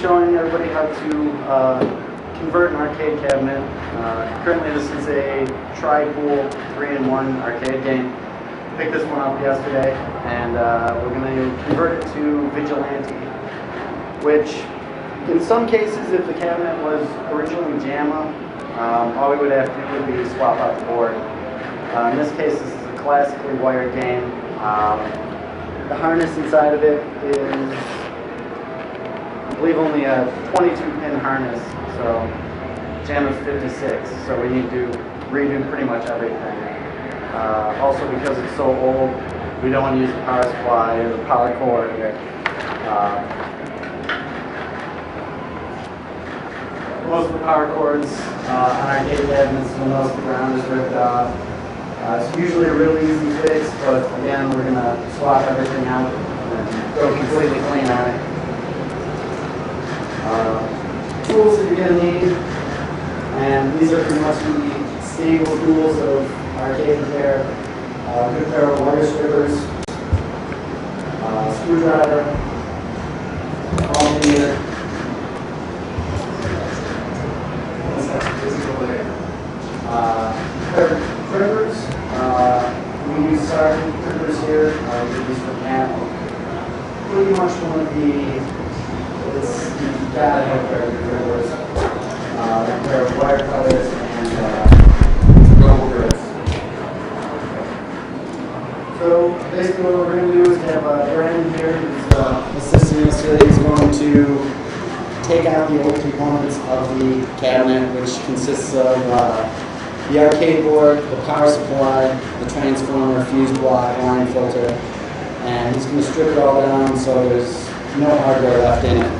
showing everybody how to convert an arcade cabinet. Currently this is a tri-pool 3-in-1 arcade game. Picked this one up yesterday, and we're going to convert it to Vigilante, which in some cases, if the cabinet was originally JAMA, all we would have to do would be swap out the board. In this case, this is a classically wired game. The harness inside of it is, I believe, only a 22-pin harness, so JAMA's 56, so we need to redo pretty much everything. Also, because it's so old, we don't want to use the power supply or the power cord. Most of the power cords on arcade cabinets, when those the ground is ripped off, it's usually a really easy fix, but again, we're going to swap everything out and go completely clean on it. Tools that you're going to need, and these are pretty much the stable tools of arcade repair. A good pair of wire strippers, screwdriver, alternator, crimpers. We use Sergeant crimpers here. We use for camp. Pretty much one of the, you've got to have a pair of crimpers. A pair of wire cutters and rubber grips. So basically what we're going to do is have Brandon here, who's assisting us today. He's going to take out the old components of the cabinet, which consists of the arcade board, the power supply, the transformer, fuse block, line filter, and he's going to strip it all down so there's no hardware left in it.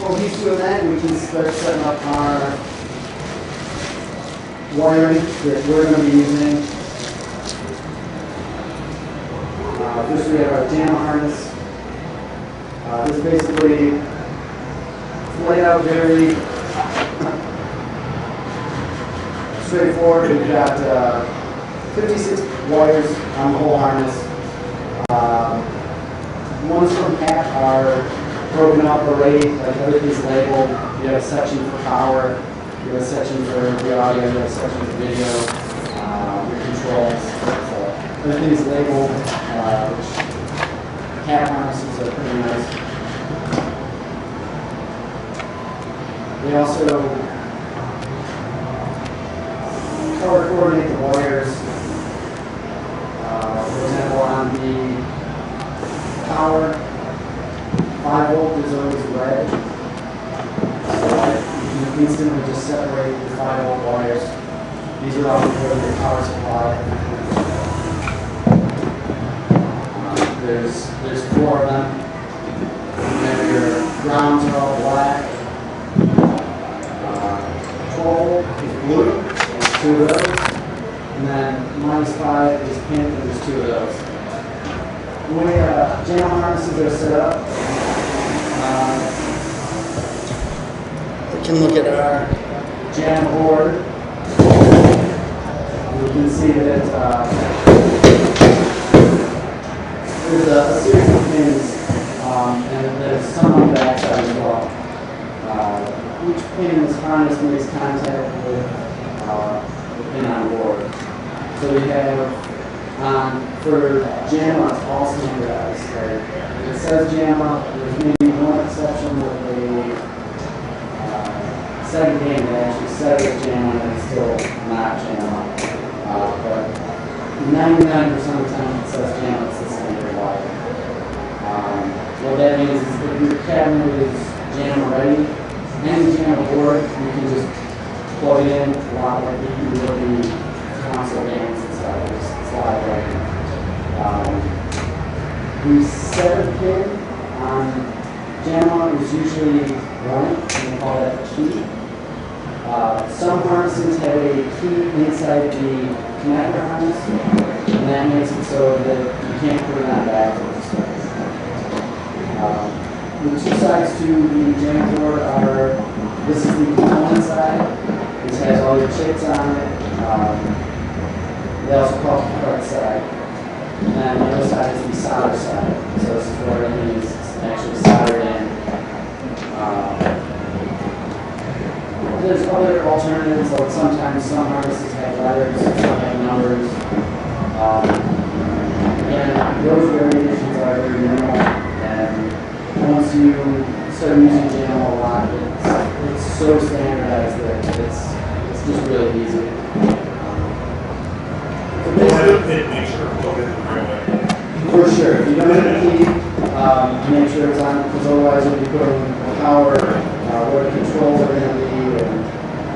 While he's doing that, we can start setting up our wiring that we're going to be using. First we have our JAMA harness. This basically is laid out very straightforward. We've got 56 wires on the whole harness. Ones from half are broken up already, like everything's labeled. You have a section for power, you have a section for the audio, you have a section for video, your controls. So everything's labeled, which half harnesses are pretty nice. We also color coordinate the wires. For example, on the power, 5 volt is always red. So you can instantly just separate the 5 volt wires. These are all for your power supply. There's 4 of them. And then your grounds are all black. 12 is blue, there's 2 of those. And then -5 is pink, and there's 2 of those. When JAMA harnesses are set up, we can look at our JAMA board. We can see that there's a series of pins, and there's some on the backside as well. Each pin in this harness makes contact with the pin on board. So we have, for JAMA, it's all standardized. So it says JAMA, there's maybe one exception with a second game that actually says it's JAMA and it's still not JAMA. But 99% of the time it says JAMA, it's the standard wire. What that means is if your cabinet is JAMA ready, any JAMA board, you can just plug it in a lot like you do with the console games and stuff. Just slide right in. We set a pin on JAMA is usually 1, and we call that a key. Some harnesses have a key inside the connector harness, and that makes it so that you can't put it on backwards. The 2 sides to the JAMA board are, this is the component side, which has all your chips on it. They also call it the correct side. And then the other side is the solder side. So this is where everything is actually soldered in. There's other alternatives, like sometimes some harnesses have letters, some have numbers. Again, those variations are very minimal, and once you start using JAML a lot, it's so standardized that it's just really easy. Make sure to plug it in the right way. For sure. If you don't have a key, make sure it's on, because otherwise you'll be putting power, what the controls are going to be, and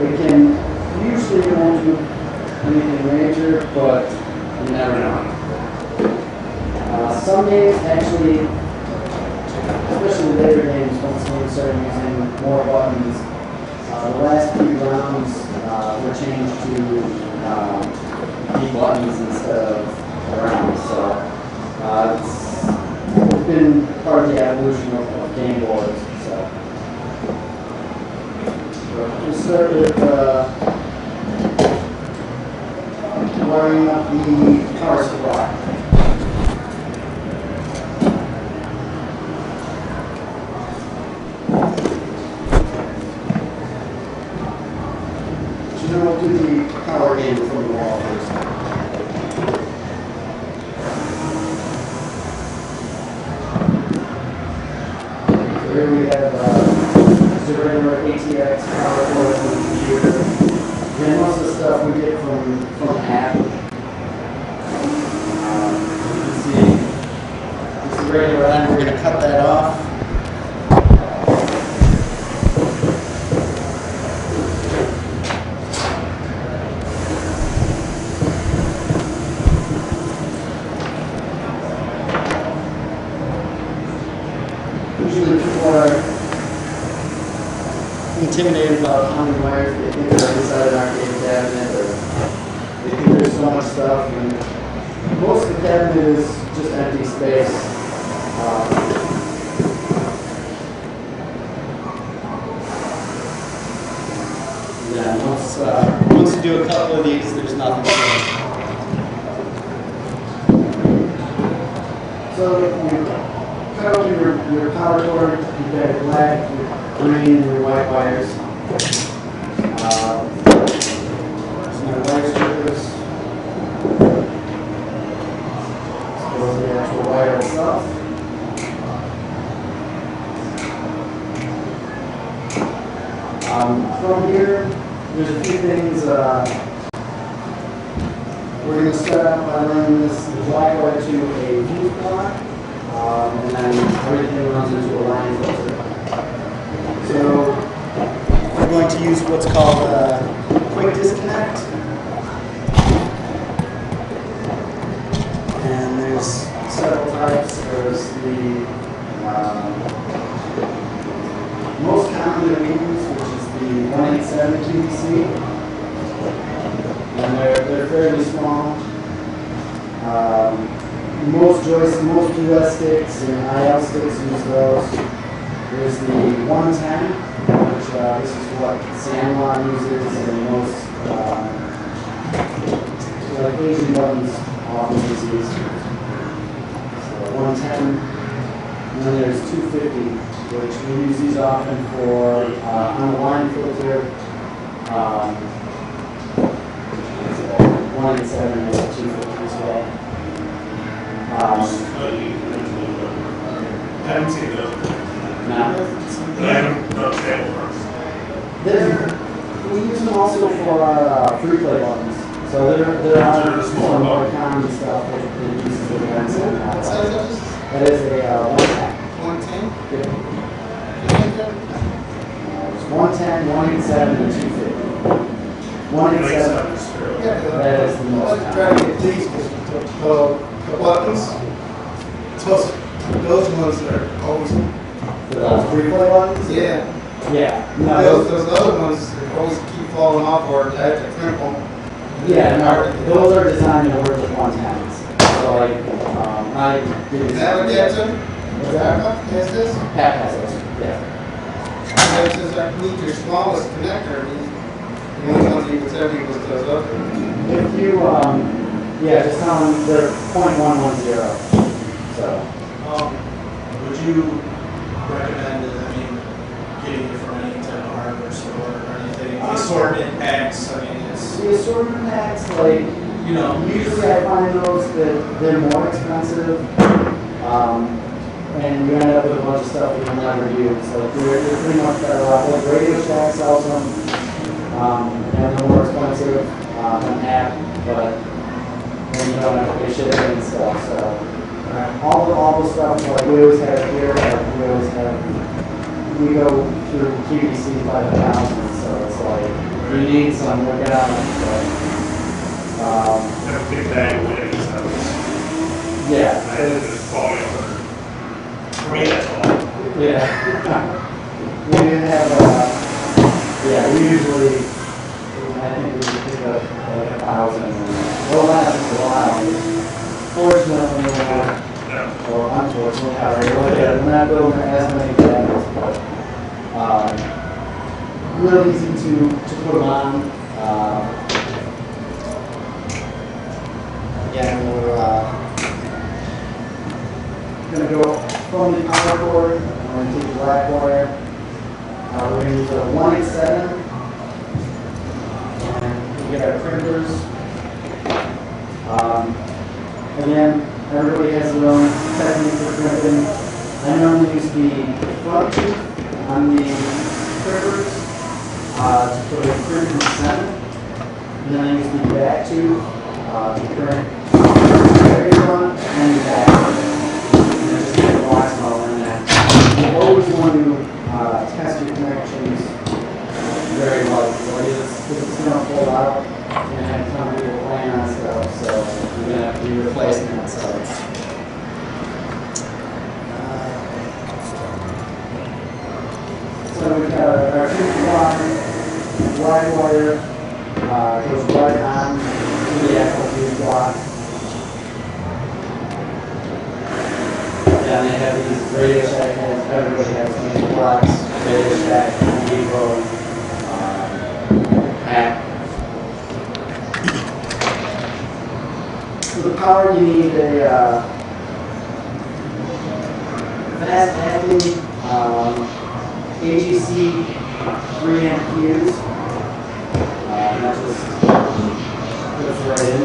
it can, usually you won't do anything major, but you never know. Some games actually, especially later games, once we start using more buttons, the last few rounds were changed to be buttons instead of rounds. So it's been part of the evolution of game boards. So we'll start with wiring up the power supply. So then we'll do the power in from the wall first. Here we have just a regular ATX power cord from the computer. And most of the stuff we get from the app. You can see just a regular end. We're going to cut that off. Usually people are intimidated about how many wires they think are inside an arcade cabinet, or they think there's so much stuff, and most of the cabinet is just empty space. Yeah, once you do a couple of these, there's nothing to it. So you cut open your power cord, you've got your black, your green, and your white wires. Some of the wire strippers. This goes to the actual wire itself. From here, there's a few things. We're going to start out by running this black wire to a fuse block. And then everything runs into a line filter. So we're going to use what's called a quick disconnect. And there's several types. There's the most commonly used, which is the 187 QVC. And they're fairly small. Most joysticks, most US sticks and IL sticks use those. There's the 110, which this is what Sandlot uses, and most like Asian buttons often use these. So 110, and then there's 250, which we use these often for on the line filter. 187 and 250 as well. I haven't seen those. No. I haven't done table first. We use them also for our free play buttons. So there are just more common stuff that uses the 110. That is a 110. 110? Yeah. It's 110, 187, and 250. 187. Yeah, That is the most I was trying to get these because the buttons, those ones are always, The free play buttons? yeah. Yeah. No, Those other ones always keep falling off or I have to crimp them. yeah, no, those are designed to work with 110s. So like, I did Is that what that's in? What's that? Is this? Pat has those, yeah. It says I need your smallest connector. The only ones you can send me was those other. If you Yeah, just tell them they're .110. So. Would you recommend, getting it from any type of hardware store or anything? Assortment packs, it's... The assortment packs, like, usually I find those that they're more expensive, and you end up with a bunch of stuff that you'll never use. Like, they're pretty much better off. Like, Radio Shack sells them, and they're more expensive than app, but then you don't have to pay shipping and stuff, so. All the stuff, like, we always have here, we go through QVC by the thousand, so it's like, you need some, we'll get on it, but, And a big bag of winnings, that was, yeah. that is quality over. For me, that's all. Yeah. We didn't have, yeah, we usually, I think we pick up like 1,000, well, last a while. Fortunately, or unfortunately, we're not building as many cabinets, but real easy to put them on. Again, we're going to go from the power cord, we're going to take the black wire. We're going to use a 187, and we get our printers. Again, everybody has their own technique for printing. I normally use the front tooth on the printers to put a print in the center. And then I use the back tooth to print the very front and the back. And then just get the wax model in there. You always want to test your connections very well. So it's going to pull out and have some people playing on stuff. So we're going to have to be replacing that. So we've got our fuse block, black wire, goes right on to the actual fuse block. And they have these Radio Shack heads. Everybody has these blocks, Radio Shack, Depot, pack. For the power, you need a fast acting AGC 3 amp fuse. That just puts right in.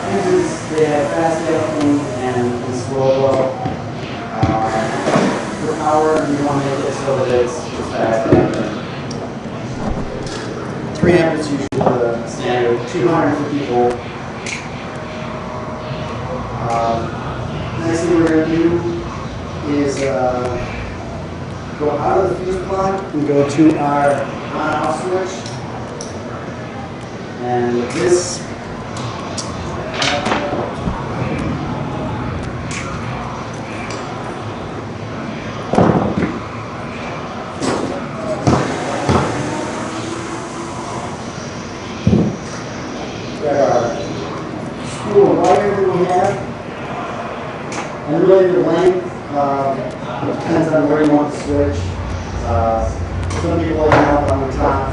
Fuses, they have fast acting and slow low. For power, you want to make it so that it's fast acting. 3 amp is usually the standard, 250 volt. Next thing we're going to do is go out of the fuse block and go to our on-off switch. And this got our spool of wire that we have. And really the length depends on where you want to switch. Some people like it on the top.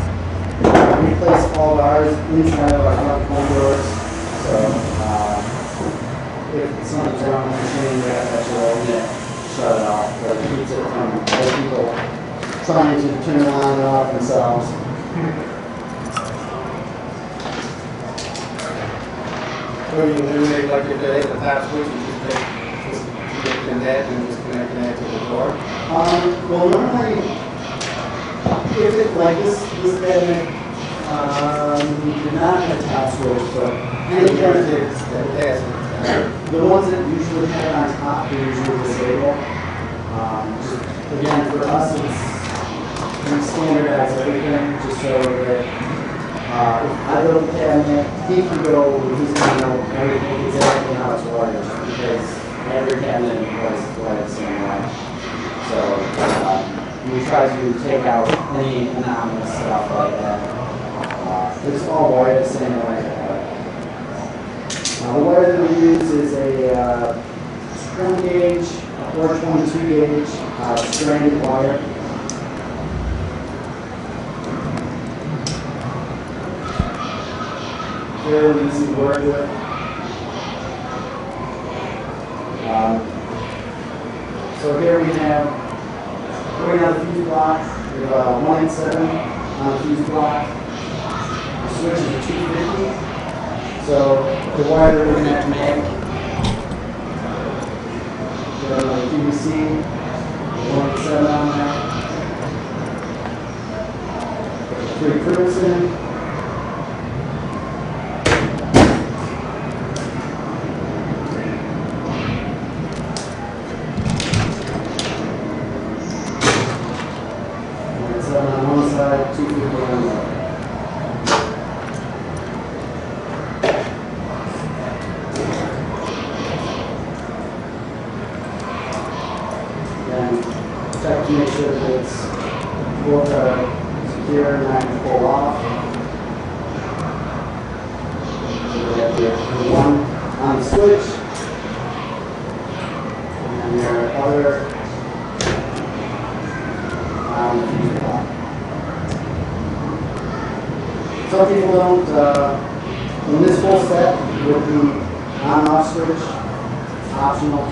We place all of ours inside of our front home doors. So if something's wrong with the machine, we have to actually open it, shut it off. But it keeps it from other people trying to turn it on and off themselves. So you eliminate, like if they hit the top switch, you just disconnect that and disconnect that to the door? Well, normally, if it like this cabinet, you do not have a top switch, but any cabinet, the ones that usually have it on top, they're usually disabled. Again, for us, we standardize everything just so that if I build a cabinet, he can go, he's going to know everything exactly how it's wired, because every cabinet was wired the same way. So we try to take out any anomalous stuff like that. It's all wired the same way. The wire that we use is a string gauge, or 22 gauge stranded wire. fairly easy to work with. So here we have, going on the fuse block, we have 1 and 7 on the fuse block. The switch is a 250. So the wire that we're going to have to make, the PVC, 1 and 7 on there. 3 Crimson. On one side, 250 on the other. Then check to make sure that it's both are secure and not going to pull off. So we have the one on the switch, and then your other on the fuse block. Some people don't, in this whole set with the on-off switch, optional.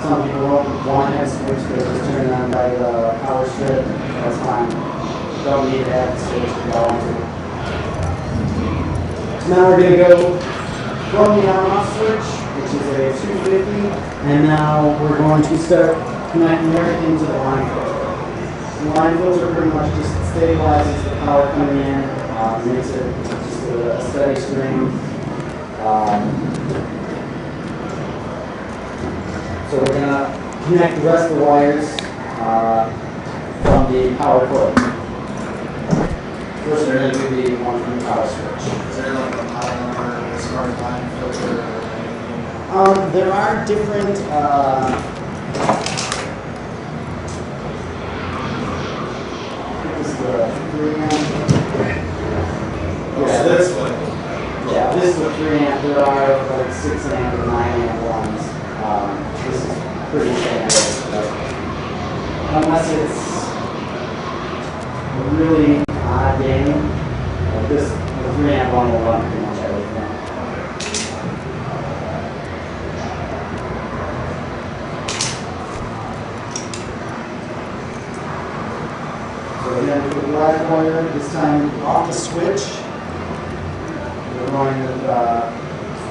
Some people don't want to have switch, they just turn it on by the power strip, that's fine. Don't need to have the switch to go into. So now we're going to go from the on-off switch, which is a 250, and now we're going to start connecting everything to the line filter. The line filter pretty much just stabilizes the power coming in, makes it just a steady stream. So we're going to connect the rest of the wires from the power cord. First we're going to do the one from the power switch. Is there like a model number as far as line filter or anything? There are different this is the 3 amp. Yeah, this one. Yeah, this is a 3 amp. There are like 6 amp and 9 amp ones. This is pretty standard. Unless it's a really odd game, like this, the 3 amp one will run pretty much everything. So again, for the black wire, this time off the switch. We're going with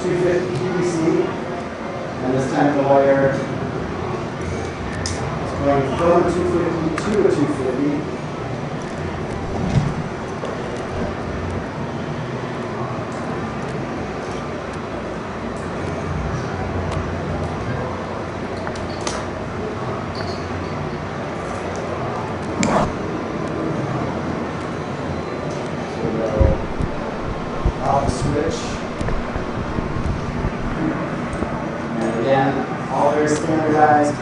250 PVC, and this time the wire is going from 250 to a 250. Off the switch. And again, all very standardized.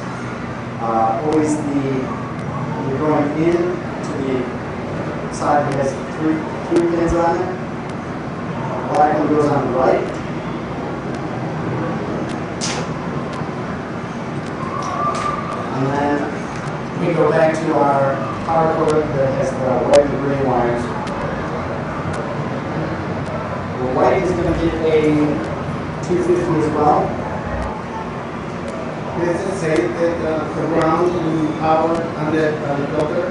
Always when you're going in to the side that has three pins on it. The black one goes on the right. And then we go back to our power cord that has the white and green wires. The white is going to get a 250 as well. Does it say that the ground and power on the filter?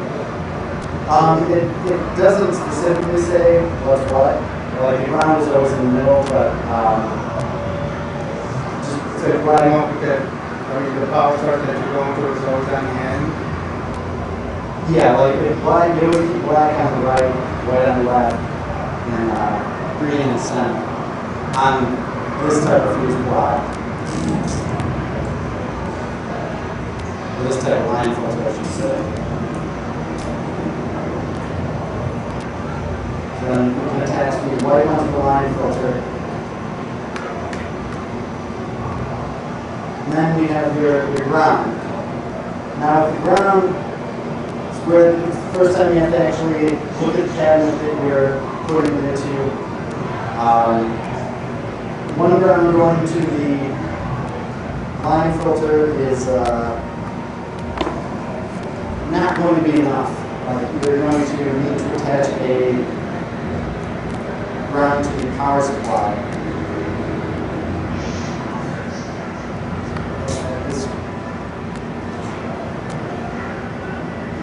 It doesn't specifically say what's what. Like the ground is always in the middle, but just So it's running up because, I mean, the power source that you're going to is always on the end? yeah, like if black, it would keep black on the right, white on the left, and green in the center on this type of fuse block. Or this type of line filter, I should say. Then we can attach the white one to the line filter. And then we have your ground. Now the ground is where it's the first time you have to actually look at the cabinet that you're putting it into. One ground going to the line filter is not going to be enough. You're going to need to attach a ground to the power supply.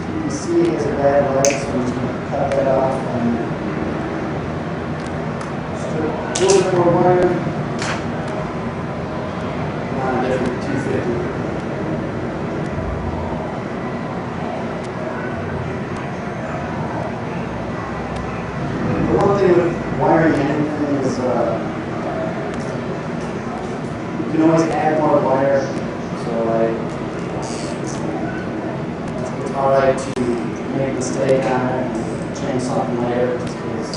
You can see he has a bad leg, so I'm just going to cut that off and just a little bit more wire. Not a different 250. The one thing with wiring anything is you can always add more wire. So like it's alright to make a mistake on it and change something later just because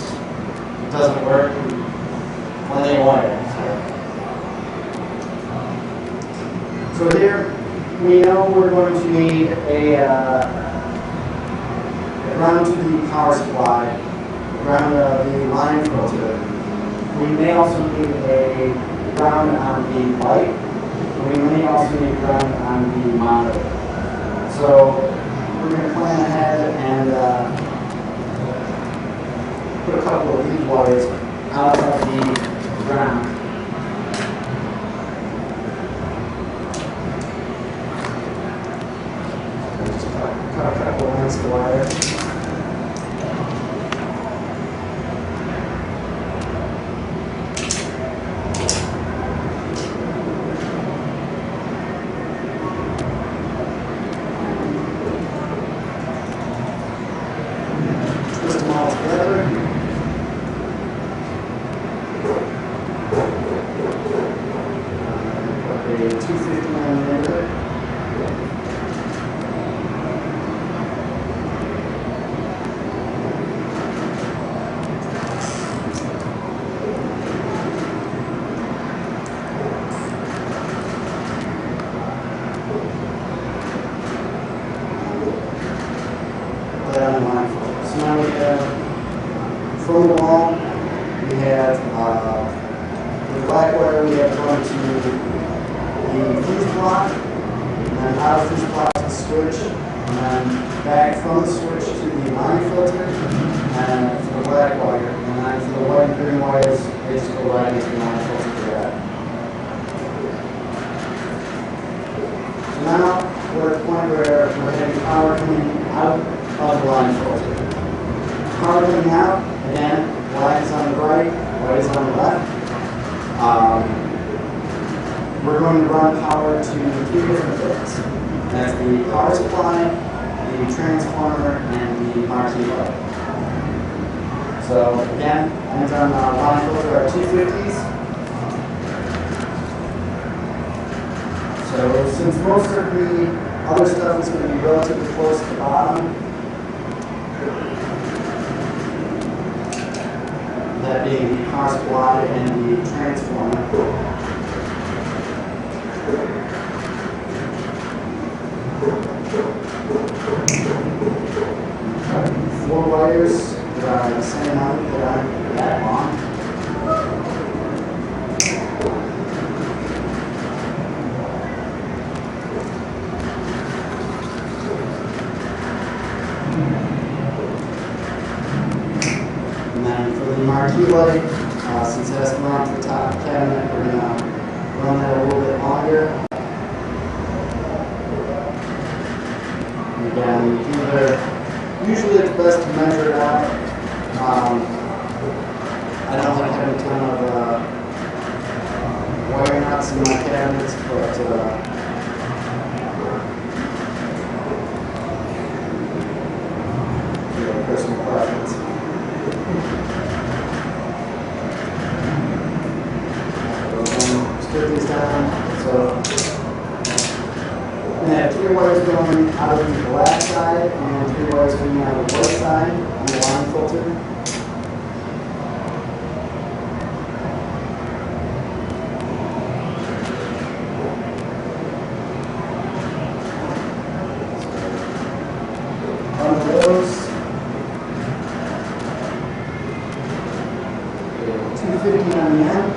it doesn't work. Plenty of wire. So here we know we're going to need a ground to the power supply, ground the line filter. We may also need a ground on the light. We may also need ground on the monitor. So we're going to plan ahead and put a couple of these wires out of the ground. Just cut a couple of lengths of wire. So now we have, from the wall, we have the black wire we have going to the fuse block, and then out of the fuse block to the switch, and then back from the switch to the line filter, and for the black wire, and then for the white and green wires, they just go right into the line filter for that. So now we're at the point where we're having power coming out of the line filter. Power coming out, again, black is on the right, white is on the left. We're going to run power to 3 different things. That's the power supply, the transformer, and the marquee light. So again, ends on the line filter are 250s. So since most of the other stuff is going to be relatively close to the bottom, that being the power supply and the transformer. 4 wires that are the same height that aren't that long. And then for the marquee light, since it has to run to the top of the cabinet, we're going to run that a little bit longer. And again, usually it's best to measure it out. I don't like having a ton of wire nuts in my cabinets, but personal preference. Strip these down. So we have 3 wires going out of the black side and 3 wires coming out of the white side on the line filter. One of those. 250 on the end.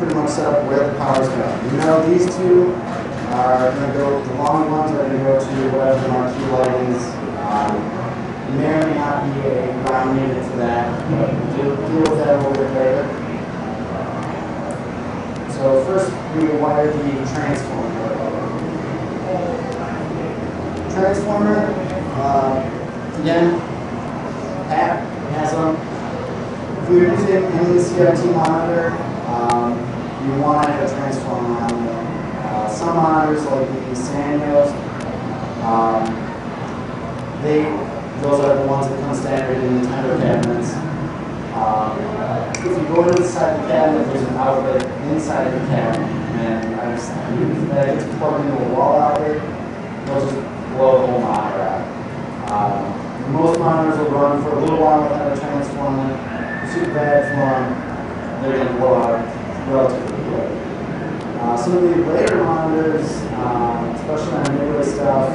pretty much set up where the power's going. You know these two are going to go, the long ones are going to go to whatever the marquee light is. May or may not be a ground unit for that, but we'll deal with that a little bit later. So first we wire the transformer. Transformer, again, Pat has them. If you're using any CRT monitor, you want to have a transformer on there. Some monitors, like the Sanios, those are the ones that come standard in Nintendo cabinets. If you go inside the cabinet, there's an outlet inside the cabinet, and that gets plugged into a wall outlet. They'll just blow the whole monitor out. Most monitors will run for a little while without a transformer. Super bad for them, they're going to blow out relatively quick. Some of the later monitors, especially on newer stuff,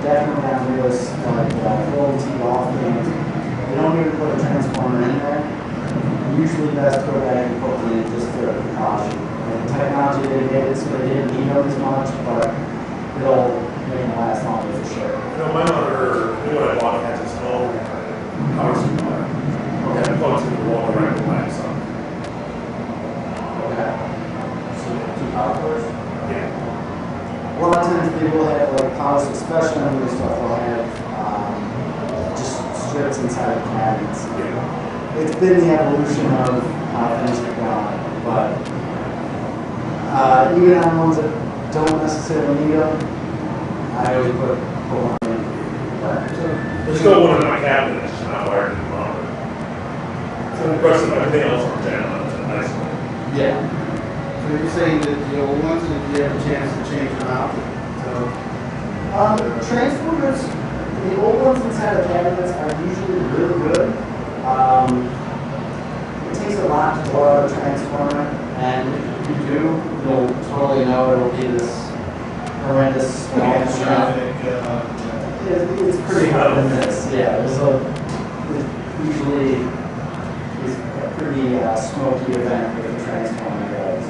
definitely on newest, like full T golf games, they don't even put a transformer in there. Usually best to go back and put one in just for precaution. And the technology they made it so they didn't need them as much, but it'll make it last longer for sure. You know, my monitor, the one I bought, has its own power supply. Okay. It plugs into the wall right behind some. Okay. So two power cords? Yeah. A lot of times they will have like power, especially on this stuff, they'll have just strips inside the cabinets. Yeah. It's been the evolution of how things have gone, but even on ones that don't necessarily need them, I always put one in. There's still one in my cabinet that's just not wired to the monitor. So the rest of everything else works down. It's a nice one. Yeah. So you're saying that the old ones, did you have a chance to change them out? Transformers, the old ones inside the cabinets are usually really good. It takes a lot to blow out a transformer, and if you do, you'll totally know it'll be this horrendous small Traffic, It's pretty hard to miss. Yeah, it usually is a pretty smoky event with the transformer goes.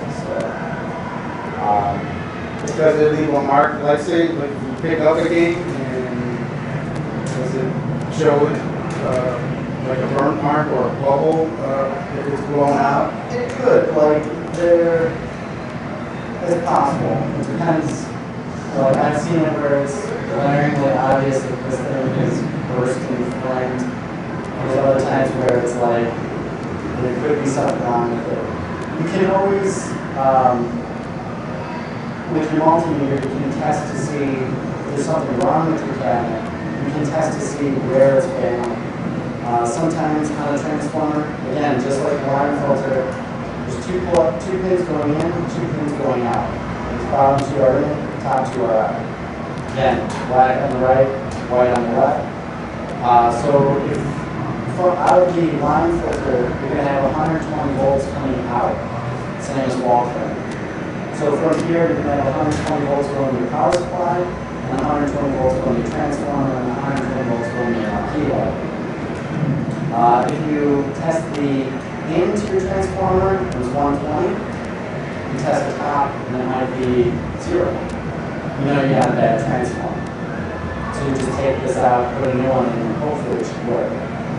So, Does it leave a mark, like say, like you pick up a game, and does it show it like a burnt mark or a bubble if it's blown out? it could, like, it's possible. It depends. Like, I've seen it where it's glaringly obvious that this thing is bursting flames. There's other times where it's like, there could be something wrong with it. You can always, with your multimeter, you can test to see if there's something wrong with your cabinet. You can test to see where it's failing. Sometimes on a transformer, again, just like the line filter, there's two pins going in, two pins going out. The bottom two are in, the top two are out. Again, black on the right, white on the left. So if out of the line filter, you're going to have 120 volts coming out, same as wall current. So from here, you're going to have 120 volts going to your power supply, and 120 volts going to your transformer, and 120 volts going to your marquee light. If you test the into your transformer, it was 120. You test the top, and it might be 0. You know you got a bad transformer. So you just take this out, put a new one in, and hopefully it should work.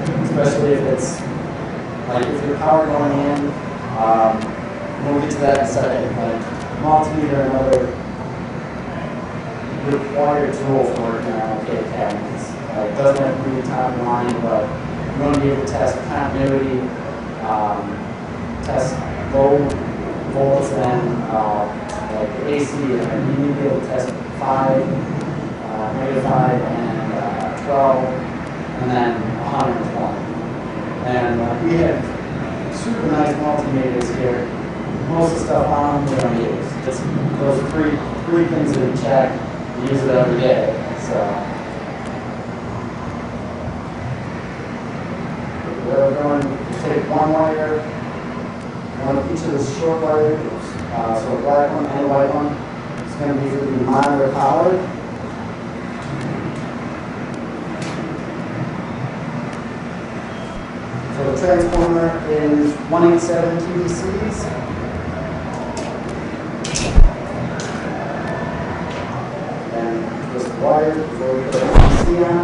Especially if it's, like if your power going in, we'll get to that in a second, like multimeter and other required tools for working on arcade cabinets. It doesn't have to be top line, but you want to be able to test continuity, test low volts and like the AC, and you need to be able to test 5, -5, and 12, and then 120. And we have super nice multimeters here. Most of the stuff on them we don't use. Just those three things that we check, we use it every day. So. We're going to take one wire, one of each of the short wires, so a black one and a white one. It's going to be for the monitor power. So the transformer is 187 TDCs. Then twist the wire before we put the PC on.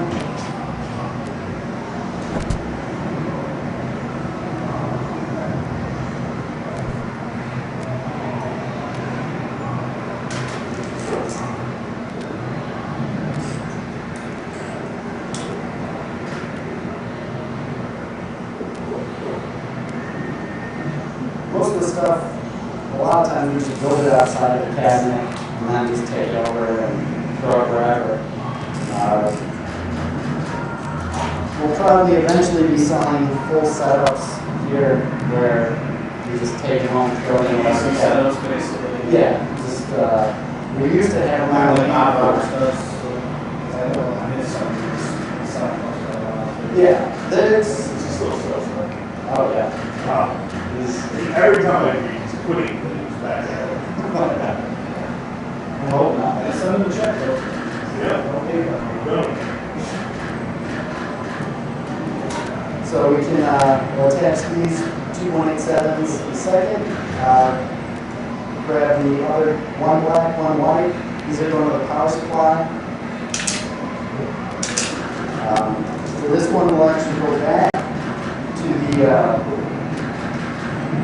Most of the stuff, a lot of times we just build it outside of the cabinet and then just take it over and throw it wherever. We'll probably eventually be selling full setups here where you just take it home, throw it in the Custom cabinet. setups, basically. Yeah, just, we used to have Kind of like them Outbox on. does, so I don't know, I mean, some Yeah, there's, It's still stuff. oh yeah. Every time I read, he's putting things back there. I hope not. And send them a check, though. Yeah. Okay. Boom. So we can we'll attach these two 187s in a second. Grab the other one black, one white. These are going to the power supply. So this one will actually go back to the,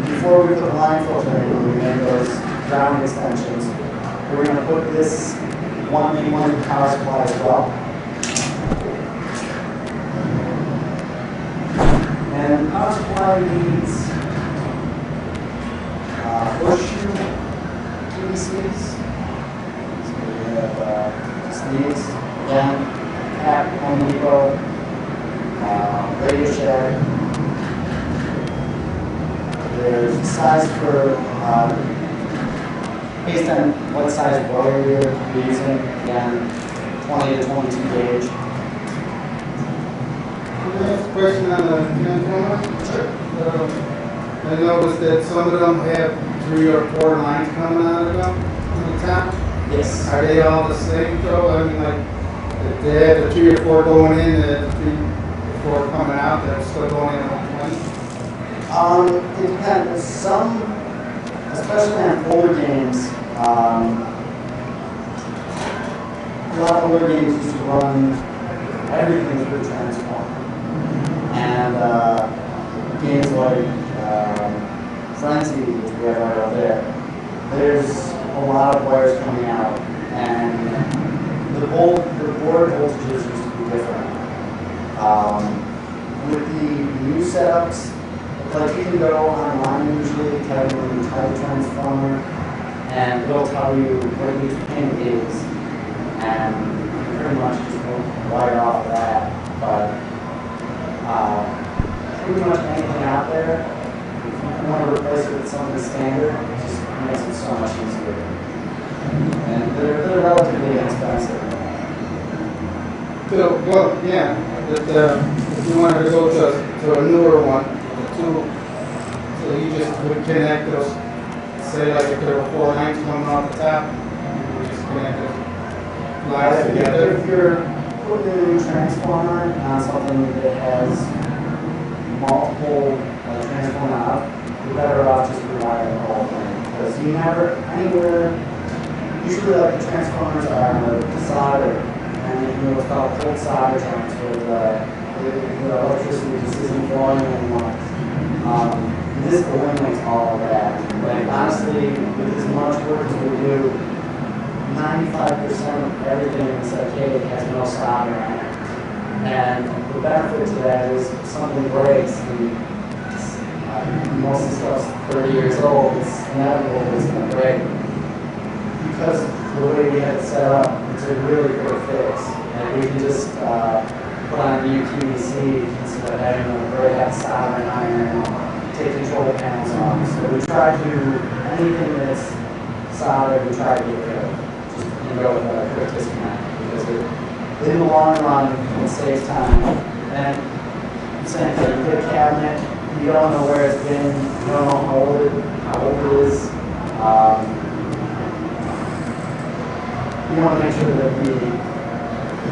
before we put the line filter in, we made those ground extensions. We're going to put this one main one in the power supply as well. And the power supply needs horseshoe PVCs. So we have just these. Again, cap, Home Depot, Radio Shack. There's a size for, based on what size wire you're using. Again, 20 to 22 gauge. Can I ask a question on the transformer? Sure. I noticed that some of them have 3 or 4 lines coming out of them on the top. Yes. Are they all the same though? I mean, like, if they have the 3 or 4 going in and the 3 or 4 coming out, they're still going in at one point? It depends. Some, especially on older games, a lot of older games used to run everything through the transformer. And games like Frenzy, which we have right over there, there's a lot of wires coming out, and the board voltages used to be different. With the new setups, like you can go online usually, type in the type transformer, and it'll tell you what each pin is, and you pretty much just go wire off of that. But pretty much anything out there, if you want to replace it with something standard, it just makes it so much easier. And they're relatively inexpensive. So, well, yeah, if you wanted to go to a newer one, so you just would connect those, say like if there were 4 lines coming off the top, you would just connect those lines together. If you're putting a new transformer on something that has multiple transformer out, you're better off just rewiring the whole thing. Because you never, anywhere, usually like the transformers are solder, and you do what's called cold solder joints where the electricity just isn't flowing anymore. This eliminates all of that. Like honestly, with as much work as we do, 95% of everything in this arcade has no solder in it. And the benefit to that is if something breaks, and most of the stuff's 30 years old, it's inevitable it's going to break. Because the way we have it set up, it's a really quick fix. And we can just put on a new QVC instead of having a very hot soldering iron and take control panels off. So we try to, anything that's soldered, we try to get rid of. Just go with a quick disconnect. Because in the long run, it saves time. And same thing, you get a cabinet, you don't know where it's been, you don't know how old it is. You want to make sure that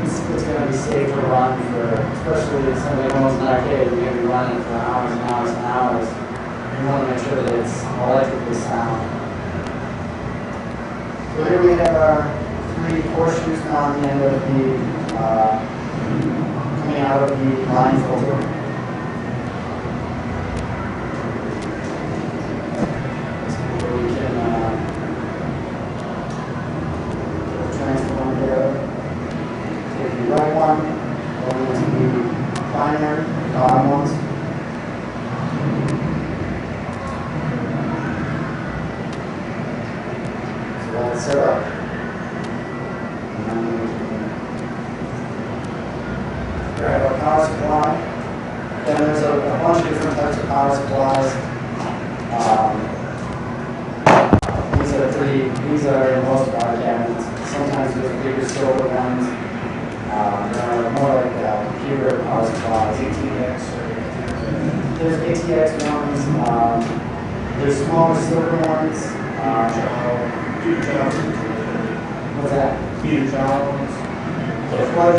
it's going to be safe to run for, especially if somebody owns an arcade, you're going to be running for hours and hours and hours. You want to make sure that it's electrically sound. So here we have our 3 horseshoes on the end of the, coming out of the line filter. Where we can transform there. Take the right one, go into the primary, bottom ones. So that's set up. Grab our power supply. Then there's a bunch of different types of power supplies. These are in most of our cabinets. Sometimes there's bigger silver ones. There are more like computer power supplies. ATX There's ATX ones. There's smaller silver ones. What's that? Peter John ones. Well,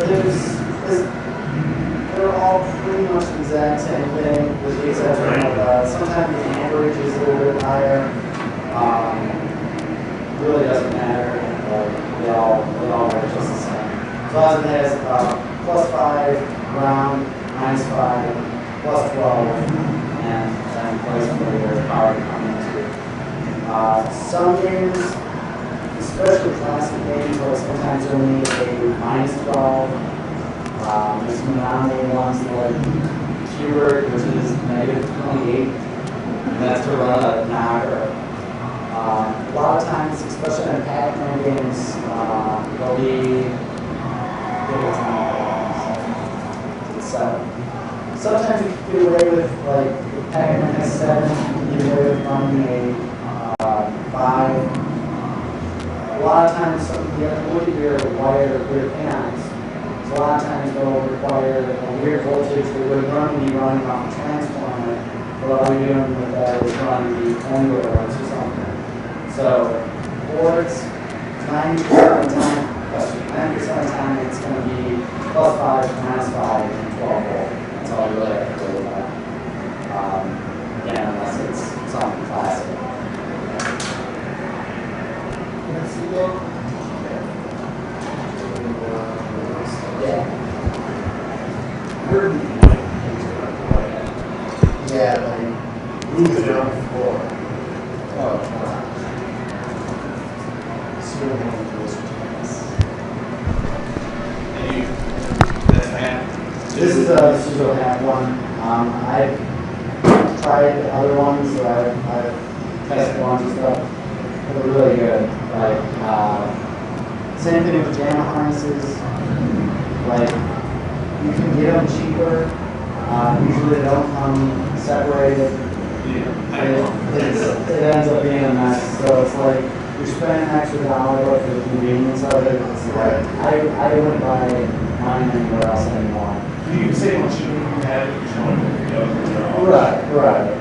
they're all pretty much the exact same thing, with the exception of sometimes the amperage is a little bit higher. Really doesn't matter. They all work just the same. As long as it has +5 ground, -5, +12, and then place where your power can come into. Some games, especially classic games, will sometimes only need a -12. There's some non-name ones like Keyword, which is -28. And that's to run a knocker. A lot of times, especially in Pac-Man games, there'll be sometimes you can get away with, like, if Pac-Man has 7, you can get away with running a 5. A lot of times, you have to look at your wire pins. So a lot of times they'll require a weird voltage that would normally be running off a transformer. But all you're doing with that is running the onboard ones or something. So boards, 90% of the time, it's going to be +5, -5, and 12 volt. That's all you really have to worry about. Again, unless it's something classic. Yeah. Yeah, like Move it down the floor. this is a pseudo hat one. I've tried other ones, so I've tested ones and stuff. They're really good. Like, same thing with JAMA harnesses. Like, you can get them cheaper. Usually they don't come separated. It ends up being a mess. So it's like you're spending an extra $1 for the convenience of it. It's like I wouldn't buy mine anywhere else anymore. You can say what you have, you showing Right.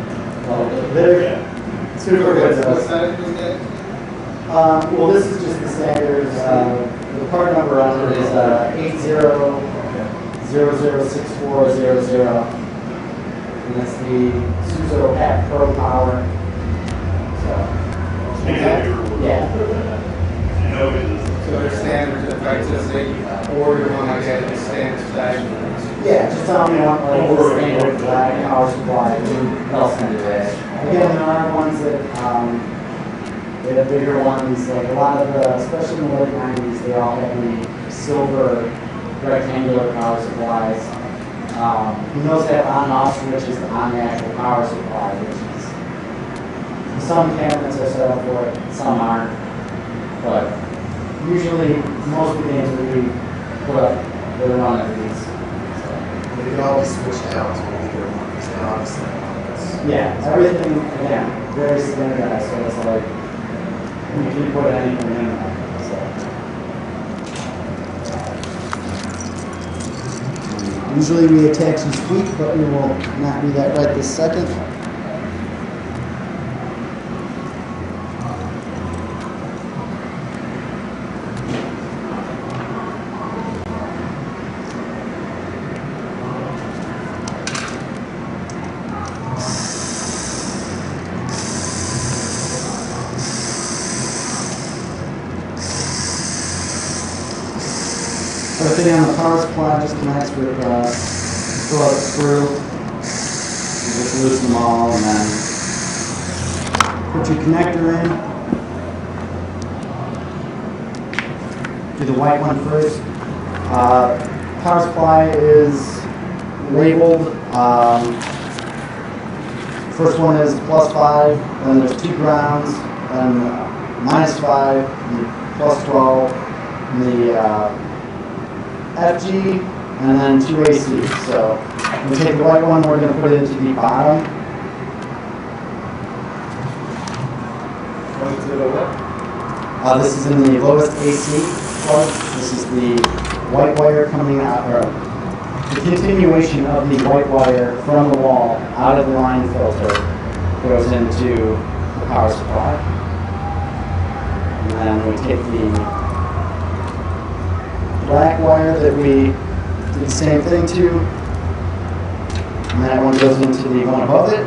Well, they're super good. What size was that? Well, this is just the standard. The part number on it is 80006400, and that's the Suzo Hat Pro Power. So, yeah. So they're standard, if I just say order one like that, it's standard size. Yeah, just tell me what like the standard black power supply. They'll send it there. Again, there are ones that they have bigger ones. Like a lot of the, especially in the late '90s, they all have the silver rectangular power supplies. And those have on-off switches on the actual power supply, which is some cabinets are set up for it, some aren't. But usually, most of the games that we put up, they run at these. They can always switch out to either one, because they obviously Yeah, everything, again, very standardized, so it's like, you can put anything in there, so. Usually we attach each week, but we will not do that right this second. Everything on the power supply just connects with pull out the screw. You just loosen them all and then put your connector in. Do the white one first. Power supply is labeled. First one is +5, then there's 2 grounds, then -5, and +12, and the FG, and then 2 AC. So we take the white one, we're going to put it into the bottom. This is in the lowest AC plug. This is the white wire coming out, or the continuation of the white wire from the wall out of the line filter goes into the power supply. And then we take the black wire that we do the same thing to, and that one goes into the one above it.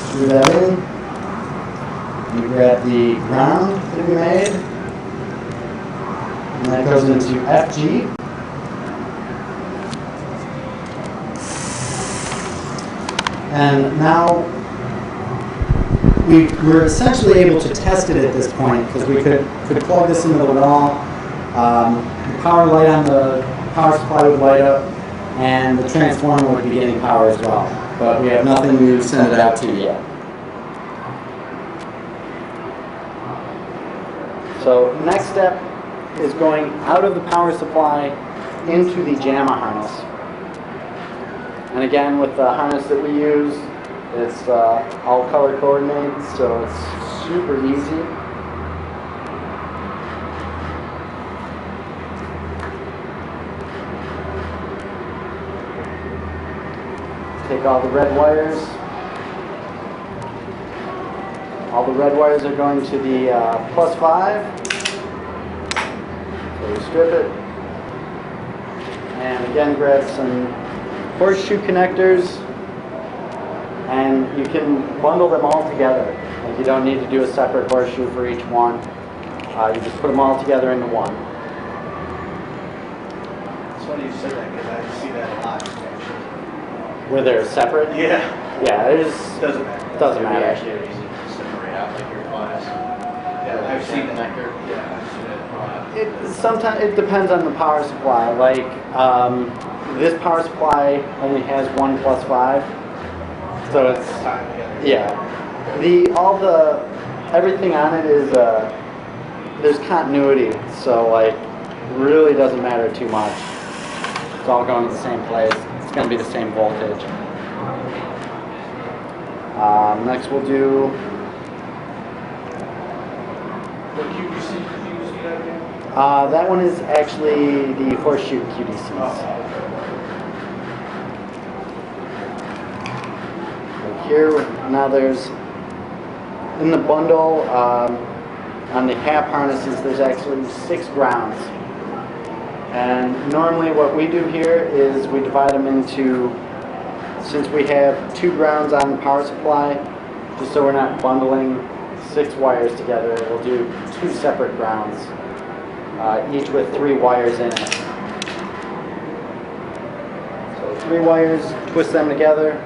Screw that in. We grab the ground that we made, and that goes into FG. And now we're essentially able to test it at this point because we could plug this into the wall. The power light on the power supply would light up, and the transformer would be getting power as well. But we have nothing to send it out to yet. So next step is going out of the power supply into the JAMA harness. And again, with the harness that we use, it's all color coordinated, so it's super easy. Take all the red wires. All the red wires are going to the +5. So we strip it. And again, grab some horseshoe connectors. And you can bundle them all together. Like, you don't need to do a separate horseshoe for each one. You just put them all together into one. It's funny you said that because I see that a lot actually. Where they're separate? Yeah. Yeah, it Doesn't matter. doesn't matter. Actually, it's easy to separate out like your class. Yeah, I've seen that. Connector. Yeah, I've seen it a lot. Sometimes it depends on the power supply. Like this power supply only has one +5, so it's Time together. yeah. Everything on it is there's continuity, so like really doesn't matter too much. It's all going to the same place. It's going to be the same voltage. Next we'll do. What QVC did you use that again? That one is actually the horseshoe QDCs. Here, now there's, in the bundle, on the half harnesses, there's actually 6 grounds. And normally what we do here is we divide them into, since we have 2 grounds on the power supply, just so we're not bundling 6 wires together, we'll do 2 separate grounds, each with 3 wires in it. So 3 wires, twist them together.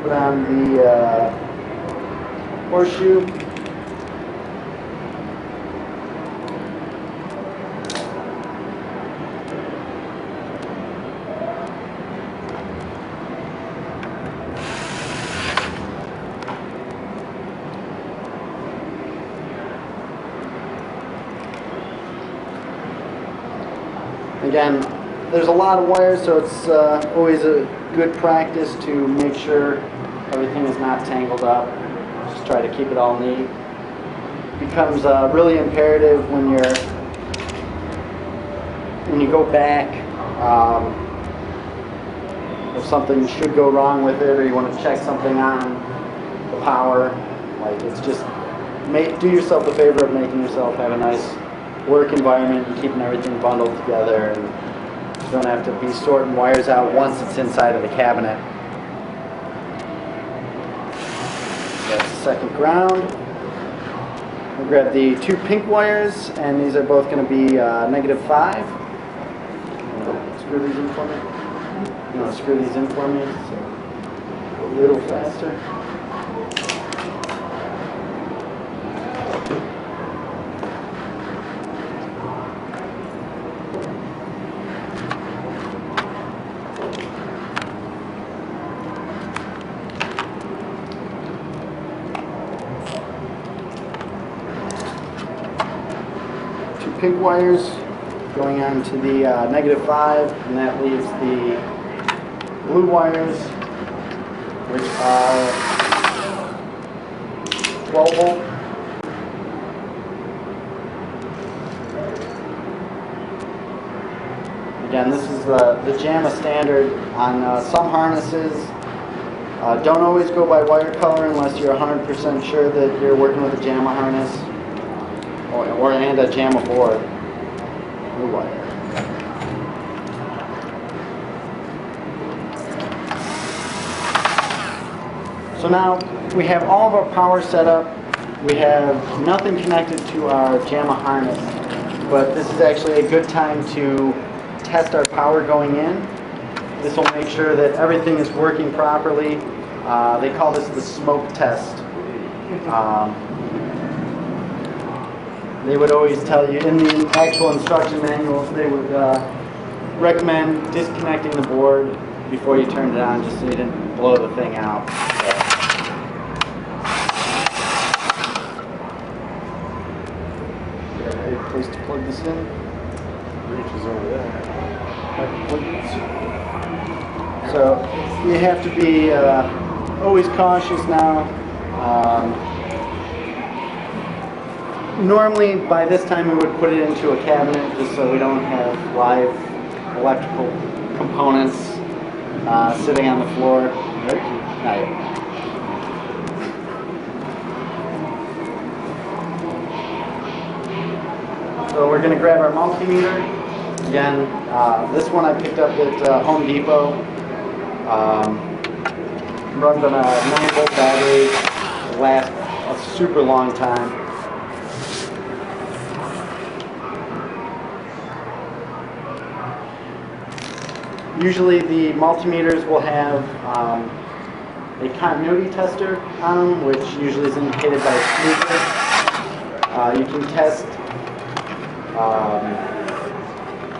Put on the horseshoe. Again, there's a lot of wires, so it's always a good practice to make sure everything is not tangled up. Just try to keep it all neat. It becomes really imperative when you go back, if something should go wrong with it, or you want to check something on the power. Like, it's just do yourself the favor of making yourself have a nice work environment and keeping everything bundled together, and you don't have to be sorting wires out once it's inside of the cabinet. Yes. second ground. We'll grab the 2 pink wires, and these are both going to be -5. Screw these in for me. You want to screw these in for me? So a little faster. Pink wires going on to the -5, and that leaves the blue wires, which are 12 volt. Again, this is the JAMA standard on some harnesses. Don't always go by wire color unless you're 100% sure that you're working with a JAMA harness. And a JAMA board. Blue wire. So now we have all of our power set up. We have nothing connected to our JAMA harness, but this is actually a good time to test our power going in. This will make sure that everything is working properly. They call this the smoke test. They would always tell you, in the actual instruction manuals, they would recommend disconnecting the board before you turned it on, just so you didn't blow the thing out. Got a good place to plug this in. Reaches over there. So you have to be always cautious now. Normally, by this time, we would put it into a cabinet just so we don't have live electrical components sitting on the floor. Not yet. So we're going to grab our multimeter. Again, this one I picked up at Home Depot. Runs on a 9-volt battery. It lasts a super long time. Usually the multimeters will have a continuity tester on them, which usually is indicated by a speaker. You can test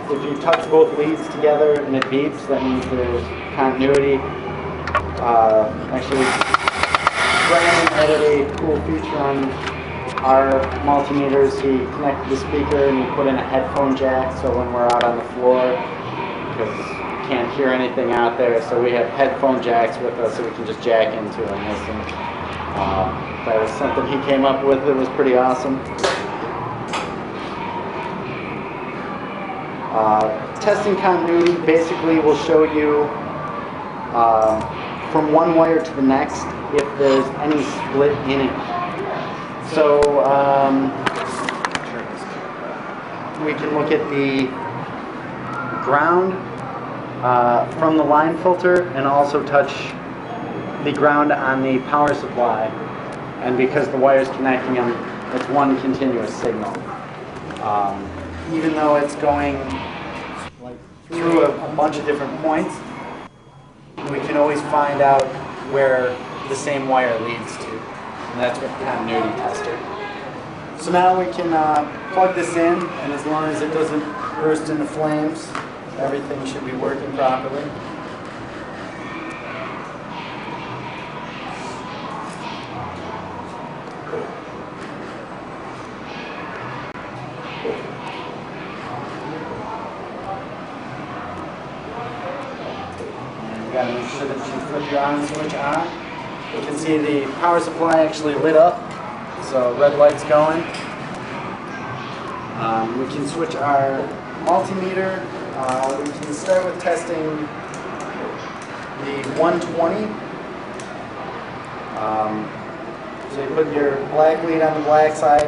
if you touch both leads together and it beeps, that means there's continuity. Actually, Brandon added a cool feature on our multimeters. He connected the speaker and he put in a headphone jack, so when we're out on the floor, because can't hear anything out there, so we have headphone jacks with us so we can just jack into and listen. That was something he came up with. It was pretty awesome. Testing continuity basically will show you from one wire to the next if there's any split in it. So we can look at the ground from the line filter and also touch the ground on the power supply, and because the wires connecting them, it's one continuous signal. Even though it's going like through a bunch of different points, we can always find out where the same wire leads to, and that's with the continuity tester. So now we can plug this in, and as long as it doesn't burst into flames, everything should be working properly. And you gotta make sure that you flip your on switch on. You can see the power supply actually lit up, so red light's going. We can switch our multimeter. We can start with testing the 120. So you put your black lead on the black side,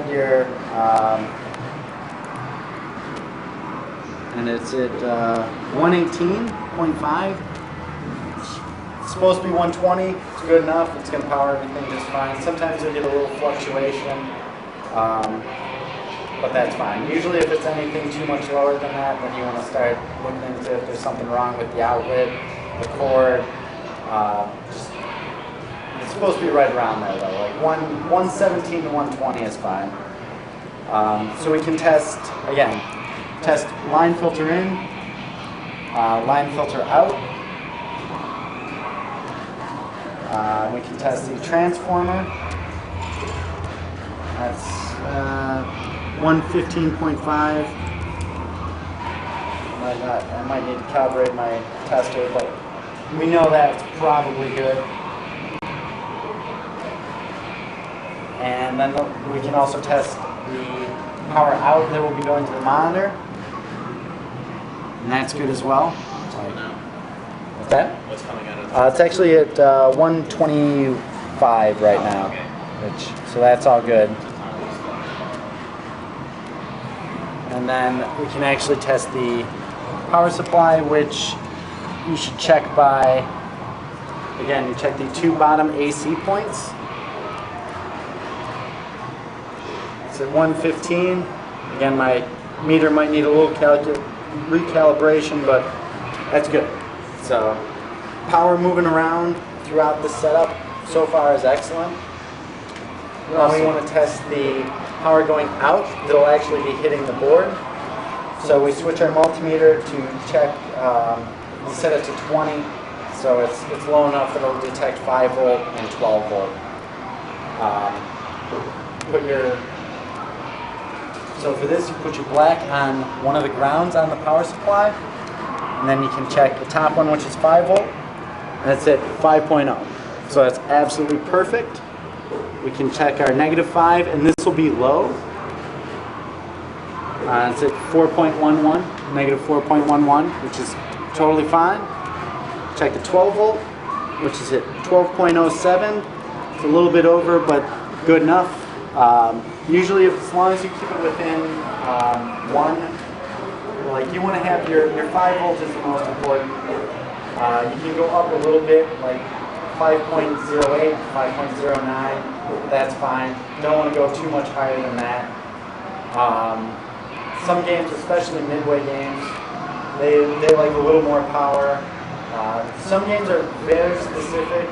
and it's at 118.5. It's supposed to be 120. It's good enough. It's going to power everything just fine. Sometimes you'll get a little fluctuation, but that's fine. Usually if it's anything too much lower than that, then you want to start looking into if there's something wrong with the outlet, the cord. It's supposed to be right around there though. Like 117 to 120 is fine. So we can test, again, test line filter in, line filter out. We can test the transformer. That's 115.5. I might need to calibrate my tester, but we know that's probably good. And then we can also test the power out that will be going to the monitor. And that's good as well. What's that? What's coming out of it? It's actually at 125 right now, Okay. so that's all good. And then we can actually test the power supply, which you should check by, again, you check the two bottom AC points. It's at 115. Again, my meter might need a little recalibration, but that's good. So power moving around throughout the setup so far is excellent. Now we want to test the power going out that'll actually be hitting the board. So we switch our multimeter to check, we set it to 20, so it's low enough that it'll detect 5 volt and 12 volt. So for this, you put your black on one of the grounds on the power supply, and then you can check the top one, which is 5 volt, and that's at 5.0. So that's absolutely perfect. We can check our -5, and this will be low. It's at 4.11, -4.11, which is totally fine. Check the 12 volt, which is at 12.07. It's a little bit over, but good enough. Usually, as long as you keep it within 1, like you want to have your 5 volt is the most important. You can go up a little bit, like 5.08, 5.09, that's fine. Don't want to go too much higher than that. Some games, especially midway games, they like a little more power. Some games are very specific.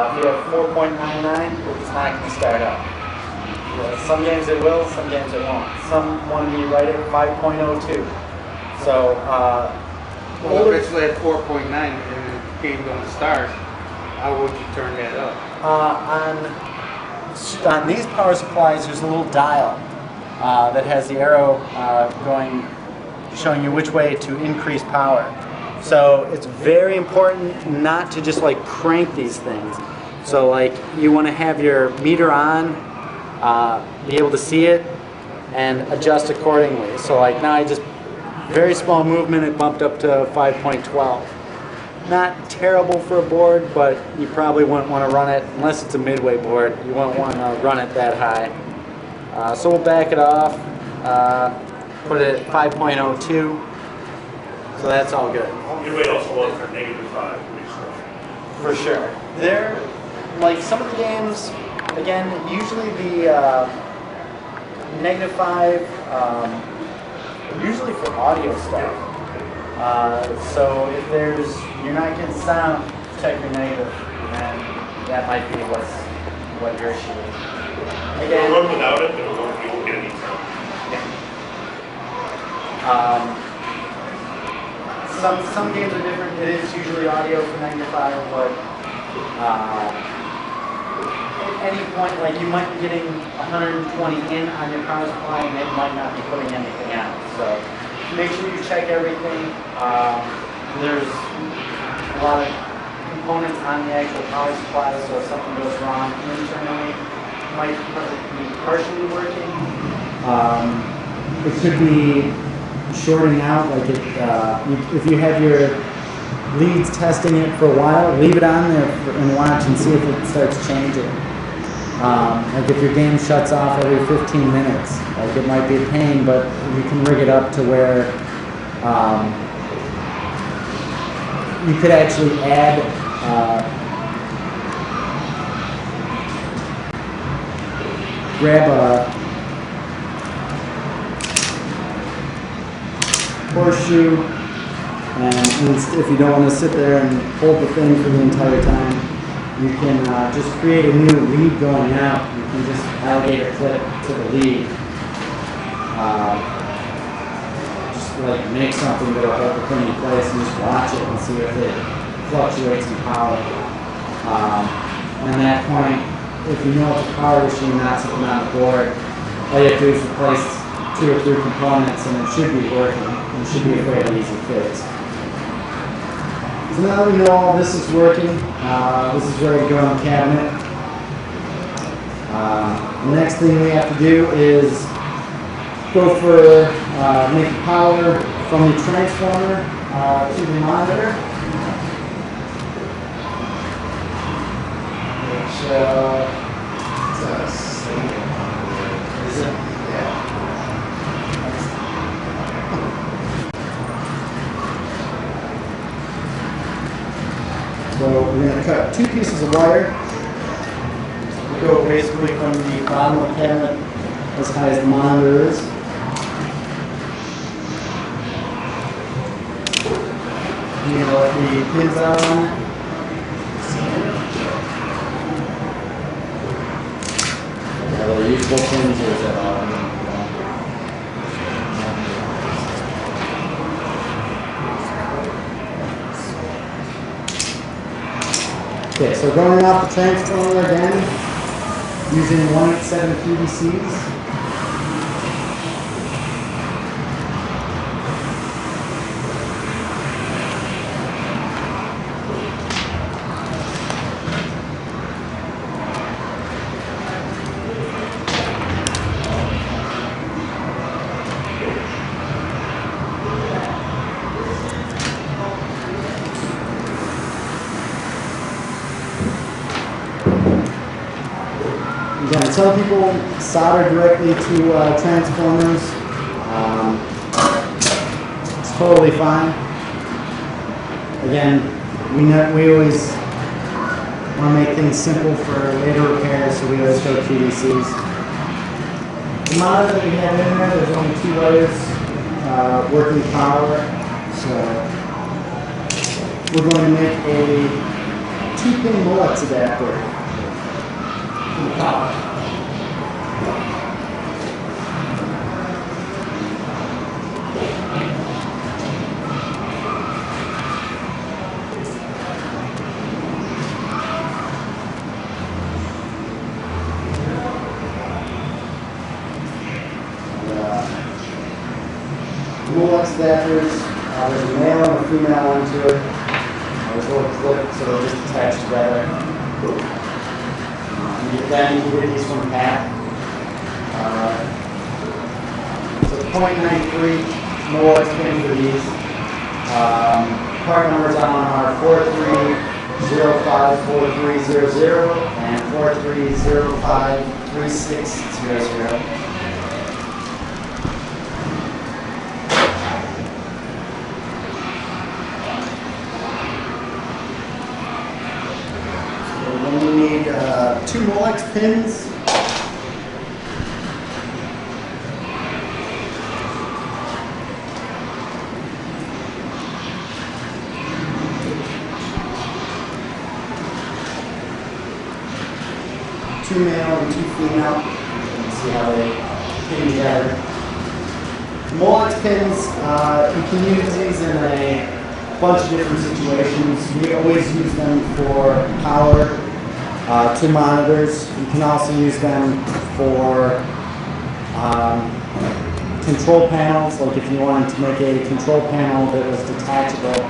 If you have 4.99, it's not going to start up. Some games it will, some games it won't. Some want to be right at 5.02. So, well, if it's at 4.9 and the game don't start, how would you turn that up? On these power supplies, there's a little dial that has the arrow showing you which way to increase power. So it's very important not to just like crank these things. So like you want to have your meter on, be able to see it, and adjust accordingly. So like now I just, very small movement, it bumped up to 5.12. Not terrible for a board, but you probably wouldn't want to run it, unless it's a midway board, you wouldn't want to run it that high. So we'll back it off, put it at 5.02, so that's all good. You would also look for -5. For sure. They're, like some of the games, again, usually the -5, usually for audio stuff. So if you're not getting sound, check your negative, and that might be what your issue is. Again, It'll run without it, but you won't get any sound. Some games are different. It is usually audio for 95, but at any point, like you might be getting 120 in on your power supply, and it might not be putting anything out. So make sure you check everything. There's a lot of components on the actual power supply, so if something goes wrong internally, it might be partially working. It could be shorting out, like if you have your leads testing it for a while, leave it on there and watch and see if it starts changing. Like if your game shuts off every 15 minutes, like it might be a pain, but you can rig it up to where you could actually add grab a horseshoe, and if you don't want to sit there and hold the thing for the entire time, you can just create a new lead going out. You can just alligator clip to the lead. Just like make something that'll hold the thing in place and just watch it and see if it fluctuates in power. And at that point, if you know it's a power machine, not something on the board, all you have to do is replace 2 or 3 components and it should be working. It should be a fairly easy fix. So now that we know all this is working, this is ready to go in the cabinet. The next thing we have to do is go for making power from the transformer to the monitor. Which It's a single monitor. is it? Yeah. So we're going to cut 2 pieces of wire. We go basically from the bottom of the cabinet as high as the monitor is. You're going to let the pins out on it. Are there usable pins or is that all? Okay, so going off the transformer again, using 187 PVCs. Again, some people solder directly to transformers. It's totally fine. Again, we always want to make things simple for later repairs, so we always go PVCs. The monitor that we have in there, there's only 2 wires working power, so we're going to make a 2-pin Molex adapter. Power. Molex adapters, there's a male and a female onto it. There's a little clip so they'll just attach together. Then you can get these from PAC. So 0.93 Molex pin for these. Part numbers on are 43054300 and 43053600. Then we need 2 Molex pins. Two male and 2 female. You can see how they pin together. Molex pins, you can use these in a bunch of different situations. We always use them for power to monitors. You can also use them for control panels, like if you wanted to make a control panel that was detachable,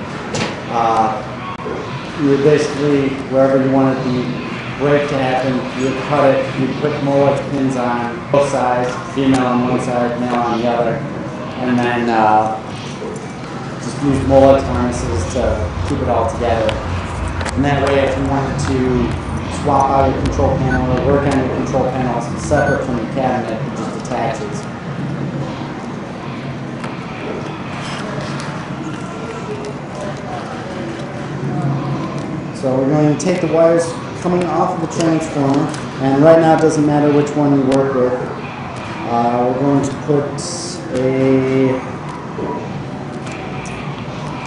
you would basically, wherever you wanted the break to happen, you would cut it, you'd put Molex pins on both sides, female on one side, male on the other, and then just use Molex harnesses to keep it all together. And that way, if you wanted to swap out your control panel or work on your control panels separate from your cabinet, it just attaches. So So we're going to take the wires coming off of the transformer, and right now it doesn't matter which one you work with. We're going to put a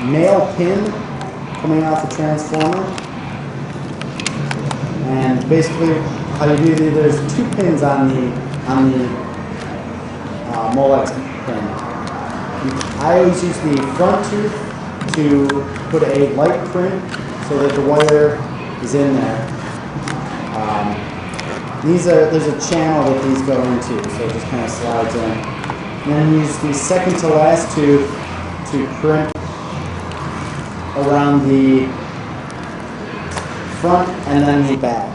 male pin coming off the transformer, and basically how you do this, there's two pins on the Molex pin. I always use the front tooth to put a light print so that the wire is in there. There's a channel that these go into, so it just kind of slides in. And then use the second to last tooth to print around the front and then the back.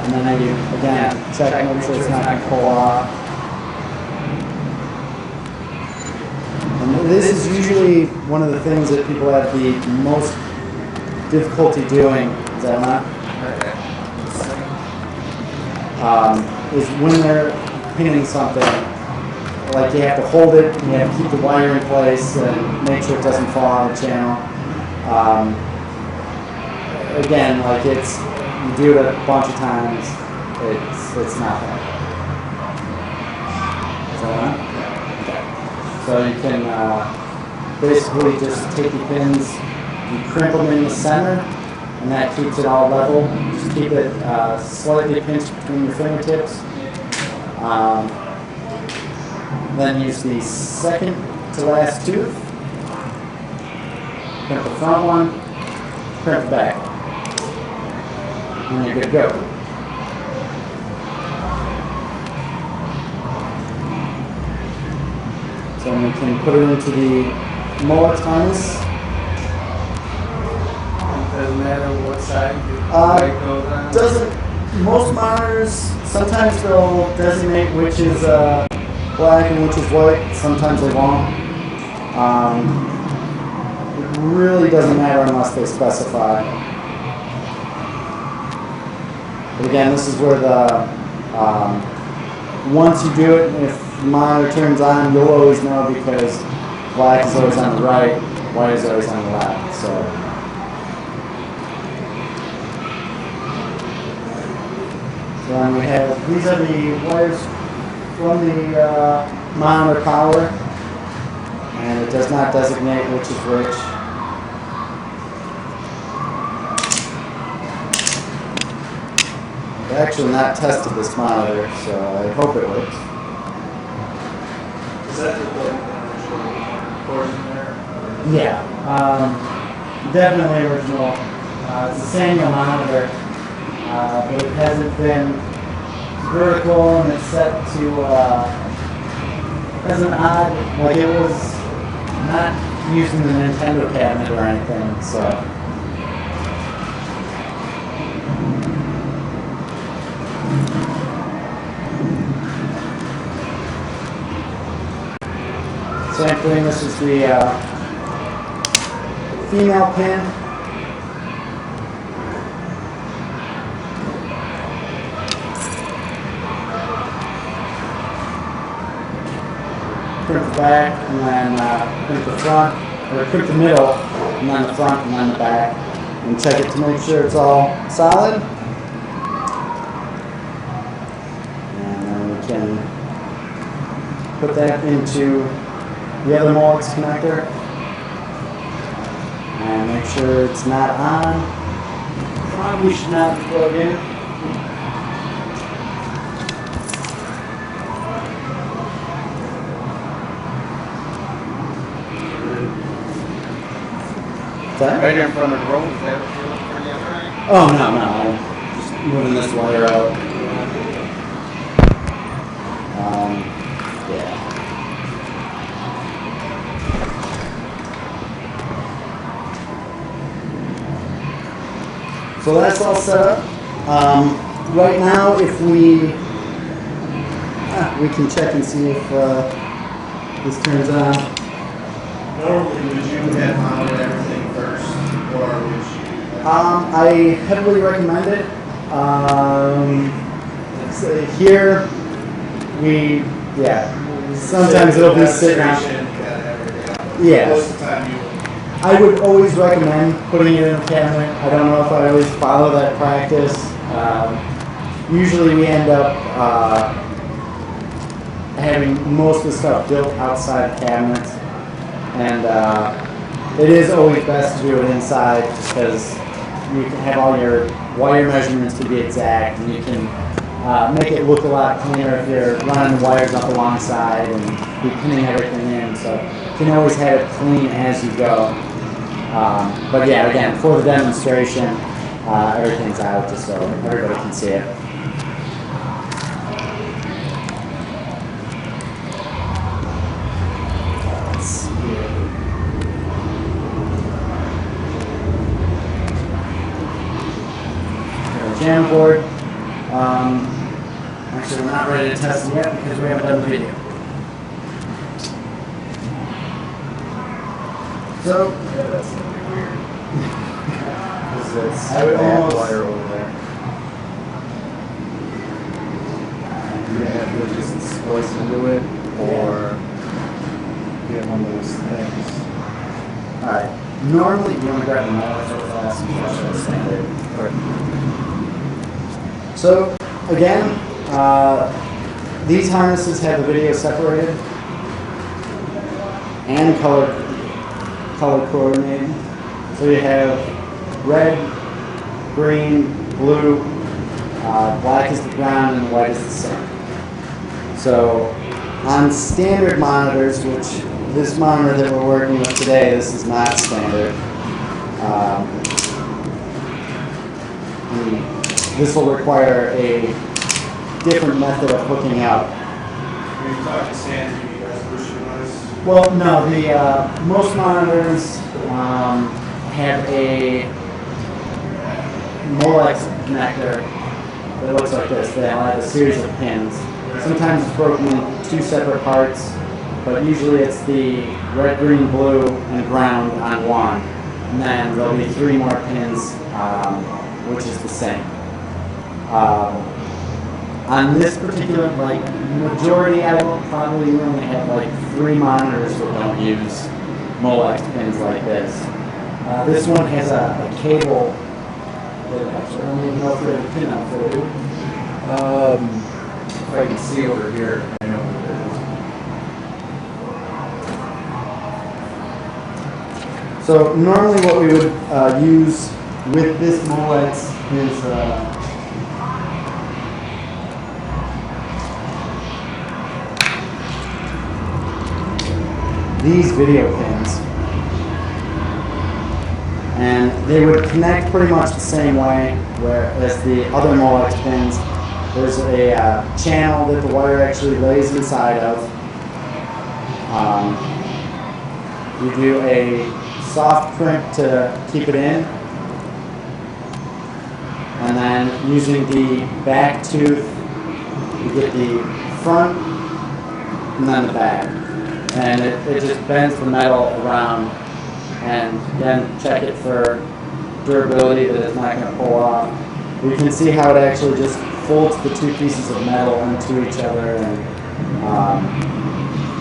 And then you, again, check, make sure it's not going to pull off. And this is usually one of the things that people have the most difficulty doing, is that not? Is when they're pinning something, like you have to hold it, and you have to keep the wire in place and make sure it doesn't fall out of the channel. Again, like you do it a bunch of times, it's not hard. Is that on? Okay. So you can basically just take the pins, you crimp them in the center, and that keeps it all level. Just keep it slightly pinched between your fingertips. Then use the second to last tooth. Crimp the front one, crimp the back. And you're good to go. So we can put it into the Molex harness. Doesn't matter what side the light goes on. Doesn't, most monitors, sometimes they'll designate which is black and which is white, sometimes they won't. It really doesn't matter unless they specify. But again, this is where the, once you do it, if the monitor turns on, you'll always know because black is always on the right, white is always on the left. So. Then we have, these are the wires from the monitor power, and it does not designate which is which. I've actually not tested this monitor, so I hope it works. Is that the portion there? Yeah, definitely original. It's a Samuel monitor. But it hasn't been vertical and it's set to, has an odd, like it was not using the Nintendo cabinet or anything, so. Same thing, this is the female pin. Crimp the back, and then crimp the front, or crimp the middle, and then the front, and then the back. And check it to make sure it's all solid. And then we can put that into the other Molex connector. And make sure it's not on. Probably should not be plugged in. Right here in front of the road, is that what you're looking at? Oh, no, I'm just moving this wire out. Yeah. So that's all set up. Right now, if we can check and see if this turns on. Normally, would you have mounted everything first, or would you? I heavily recommend it. So here, sometimes it'll be sitting out. Demonstration, got everything. Yeah. Most of the time, you I would always recommend putting it in a cabinet. I don't know if I always follow that practice. Usually we end up having most of the stuff built outside cabinets, and it is always best to do it inside just because you can have all your wire measurements to be exact, and you can make it look a lot cleaner if you're running the wires up alongside and be pinning everything in. So you can always have it clean as you go. But yeah, again, for the demonstration, everything's out just so everybody can see it. Let's see here. Jam board. Actually, we're not ready to test it yet because we haven't done the video. So, Yeah, that's gonna be weird. Because that's I would that almost- wire over there. You're gonna have to just splice into it, or get one of those things. alright. Normally, you want to grab the mouse real fast and flush it standard. So, again, these harnesses have the video separated and color coordinated. So you have red, green, blue, black is the ground, and white is the sun. So on standard monitors, which this monitor that we're working with today, this is not standard. This will require a different method of hooking up. When you talk to Sandy, resolution-wise, Well, no, the most monitors have a Molex connector that looks like this. They'll have a series of pins. Sometimes it's broken into two separate parts, but usually it's the red, green, blue, and ground on one. And then there'll be 3 more pins, which is the same. On this particular, like, majority, I will probably only have like 3 monitors that don't use Molex pins like this. This one has a cable that actually, I don't even know if there's a pin out for it. If I can see over here, I know what it is. So normally what we would use with this Molex is these video pins, and they would connect pretty much the same way as the other Molex pins. There's a channel that the wire actually lays inside of. You do a soft crimp to keep it in, and then using the back tooth, you get the front and then the back. And it just bends the metal around, and again, check it for durability that it's not going to pull off. You can see how it actually just folds the 2 pieces of metal into each other, and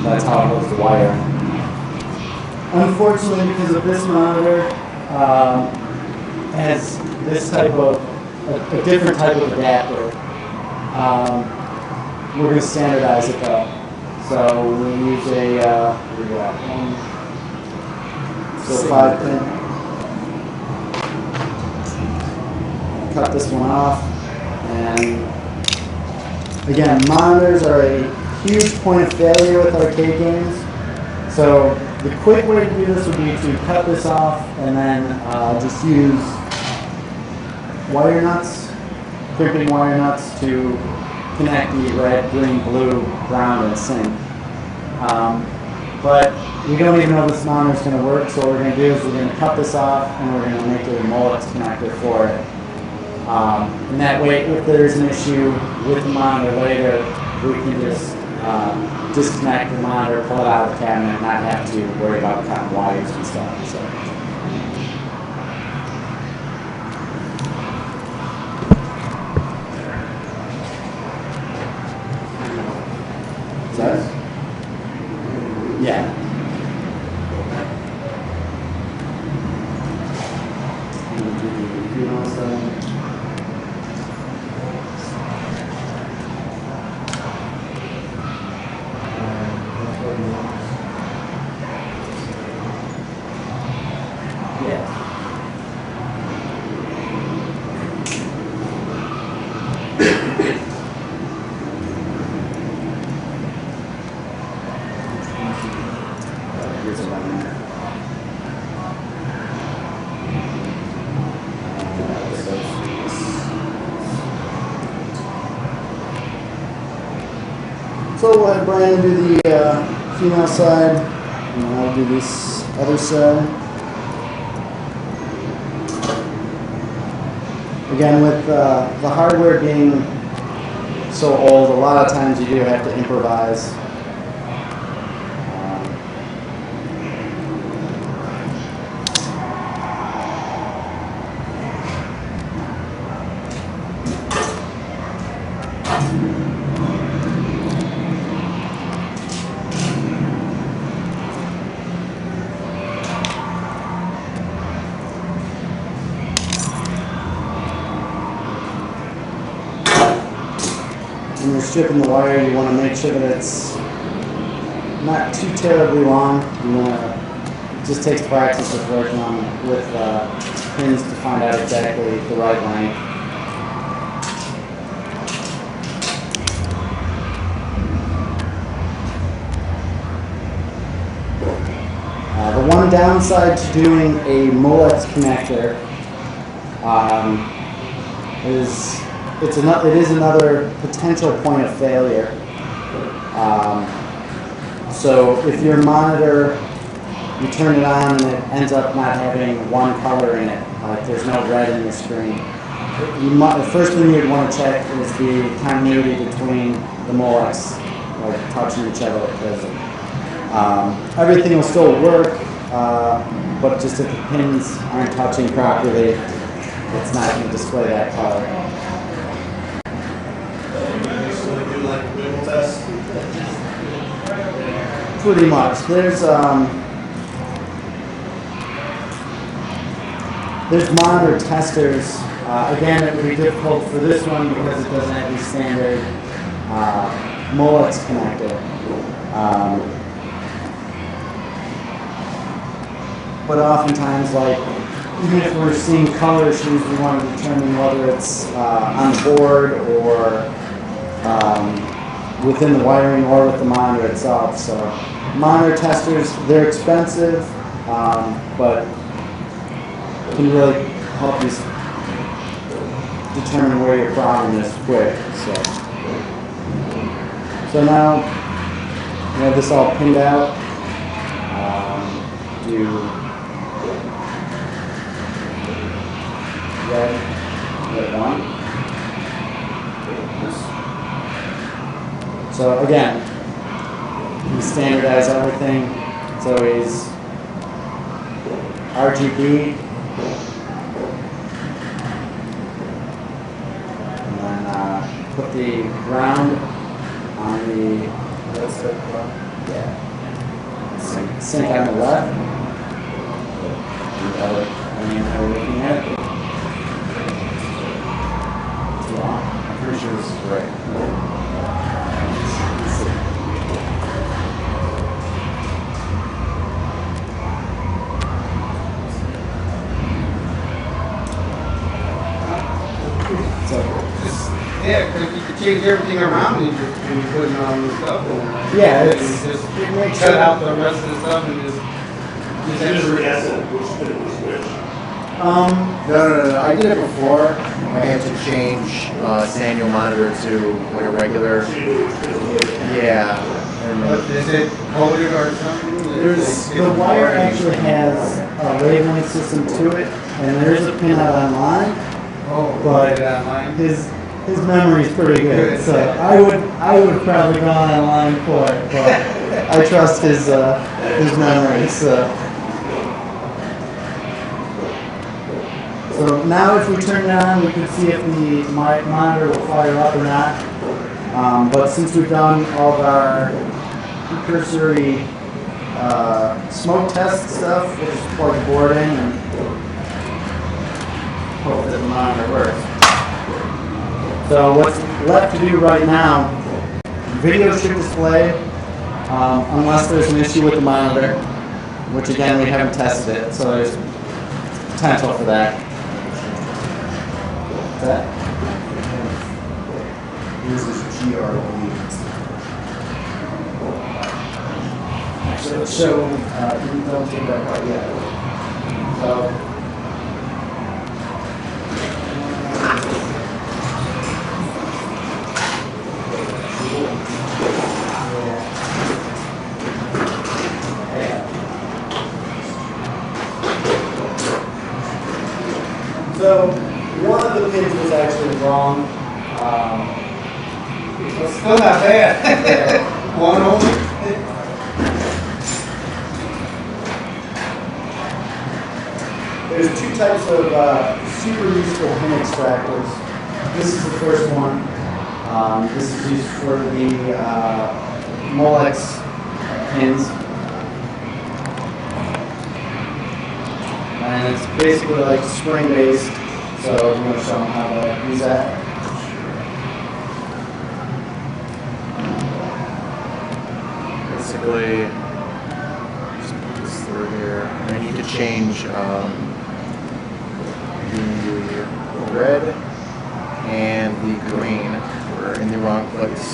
that's how it holds the wire. Unfortunately, because of this monitor, has this type of, a different type of adapter. We're going to standardize it though. So we'll use a 5-pin. Cut this one off, and again, monitors are a huge point of failure with arcade games. So the quick way to do this would be to cut this off and then just use wire nuts, crimping wire nuts to connect the red, green, blue, ground, and sync. But we don't even know if this monitor is going to work, so what we're going to do is we're going to cut this off and we're going to make a Molex connector for it. And that way, if there's an issue with the monitor later, we can just disconnect the monitor, pull it out of the cabinet, and not have to worry about cutting wires and stuff. So. Yeah. female side. Yeah. Here's one there. So we'll have Brian do the female side, and I'll do this other side. Again, with the hardware being so old, a lot of times you do have to improvise. When you're stripping the wire, you want to make sure that it's not too terribly long. You want to, it just takes practice with working on with pins to find out exactly the right length. The one downside to doing a Molex connector is it is another potential point of failure. So if your monitor, you turn it on and it ends up not having one color in it, like there's no red in the screen, the first thing you'd want to check is the continuity between the Molex, like touching each other, because everything will still work, but just if the pins aren't touching properly, it's not going to display that color. So they do like a wiggle test. Pretty much. There's monitor testers. Again, it would be difficult for this one because it doesn't have the standard Molex connector. But oftentimes, like, even if we're seeing color issues, we want to determine whether it's on the board or within the wiring or with the monitor itself. So monitor testers, they're expensive, but can really help you determine where your problem is quick. So now we have this all pinned out. Red one. So again, we standardize everything. It's always RGB, and then put the ground on the sync on the left. And we're looking at it. I'm pretty sure this is right. Yeah, because you can change everything around when you're putting all this stuff in. Yeah, You it's, just it makes cut it out the rest of the stuff and just. Just re-estimate which pin was which. No. I did it before. I had to change Sanyo monitor to like a regular. So you knew which pin was which. Yeah. But is it coded or something? the wire actually has a labeling system to it, and there's a pinout online, Oh, but put it online? his memory's pretty good. So I would probably go online for it, but I trust his memory. So now if we turn it on, we can see if the monitor will fire up or not. But since we've done all of our cursory smoke test stuff, we'll just plug the board in and hope that the monitor works. So what's left to do right now, video should display unless there's an issue with the monitor, which again we haven't tested it, so there's potential for that. What's that? Uses GRB. Actually, let's show, you don't take that part yet. So, so one of the pins was actually wrong. It's still not bad. One only. There's two types of super useful pin extractors. This is the first one. This is used for the Molex pins. And it's basically like spring-based, so I'm going to show them how to use that. Basically, just put this through here. I need to change the red and the green. We're in the wrong place.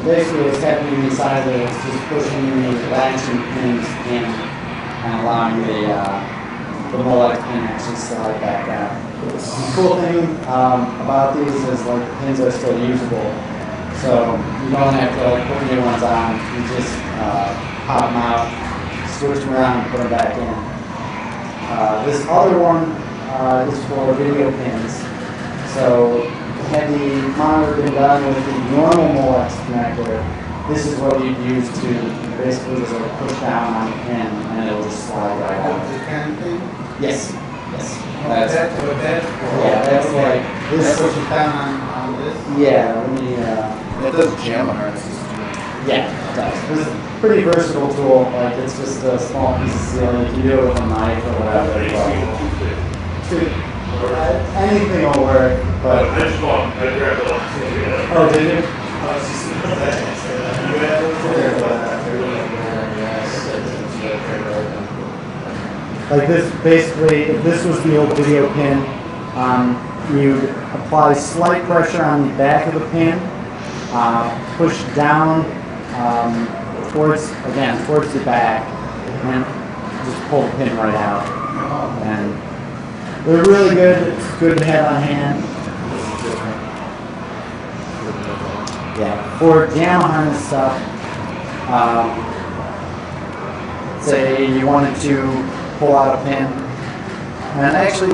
Basically, what's happening inside there is just pushing the latching pins in and allowing the Molex pin actually slide back out. The cool thing about these is like the pins are still usable, so you don't have to like put new ones on. You just pop them out, switch them around, and put them back in. This other one is for video pins. So had the monitor been done with the normal Molex connector, this is what you'd use to basically just like push down on the pin and it'll just slide right out. The can thing? Yes, yes. That's like this. Push it down on this? Yeah, let me, That does jam harnesses. yeah, it does. This is a pretty versatile tool. Like it's just a small piece of steel. You can do it with a knife or whatever. Anything will work, but. I just want, I grabbed it off. Oh, did you? Like this, basically, if this was the old video pin, you'd apply slight pressure on the back of the pin, push down towards the back, and just pull the pin right out. And they're really good. It's good to have on hand. Yeah, for jam harness stuff, say you wanted to pull out a pin, and actually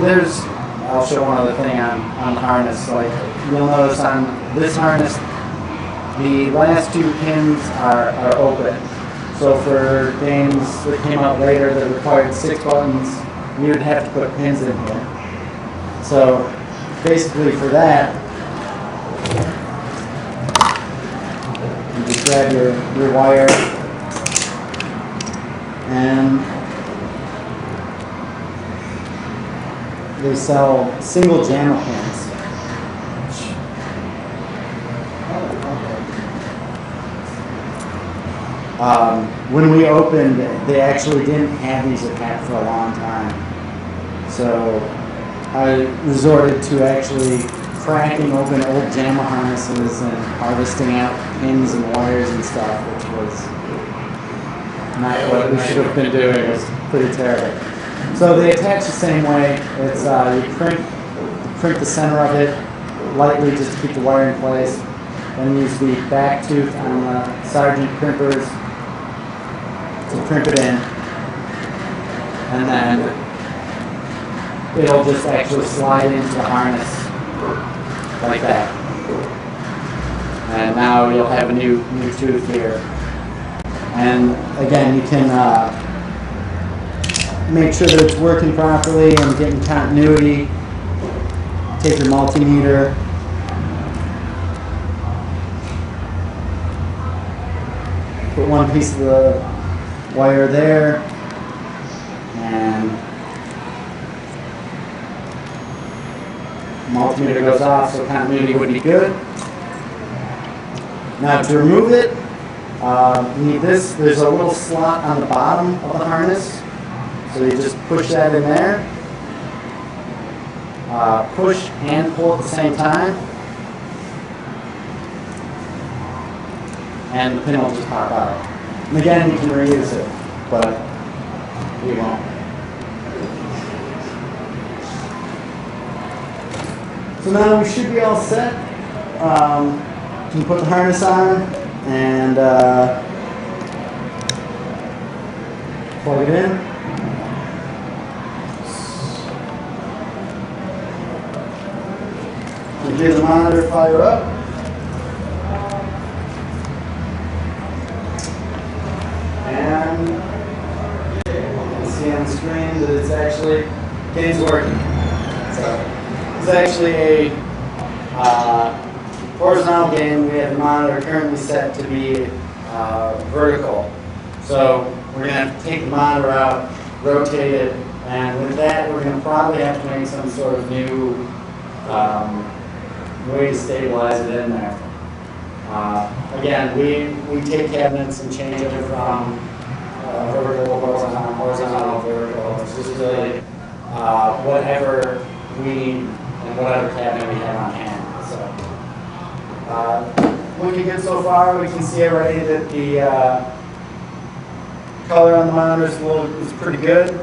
I'll show one other thing on the harness. Like you'll notice on this harness, the last two pins are open. So for games that came out later that required 6 buttons, you'd have to put pins in here. So basically for that, you just grab your wire and they sell single JAMA pins. When we opened, they actually didn't have these at Pat for a long time. So I resorted to actually cracking open old JAMA harnesses and harvesting out pins and wires and stuff, which was not what we should have been doing. It was pretty terrible. So they attach the same way. It's you crimp the center of it lightly just to keep the wire in place. Then use the back tooth on the Sargent crimpers to crimp it in, and then it'll just actually slide into the harness like that. And now you'll have a new tooth here. And again, you can make sure that it's working properly and getting continuity. Take your multimeter. Put one piece of the wire there, and multimeter goes off, so continuity would be good. Now to remove it, you need this. There's a little slot on the bottom of the harness, so you just push that in there. Push and pull at the same time, and the pin will just pop out. And again, you can reuse it, but we won't. So now we should be all set. You can put the harness on and plug it in. You hear the monitor fire up. And you can see on the screen that it's actually, game's working. So it's actually a horizontal game. We have the monitor currently set to be vertical. So we're going to have to take the monitor out, rotate it, and with that we're going to probably have to make some sort of new way to stabilize it in there. Again, we take cabinets and change it from vertical, horizontal, vertical. It's just really whatever we need and whatever cabinet we have on hand. So, looking good so far. We can see already that the color on the monitor is pretty good.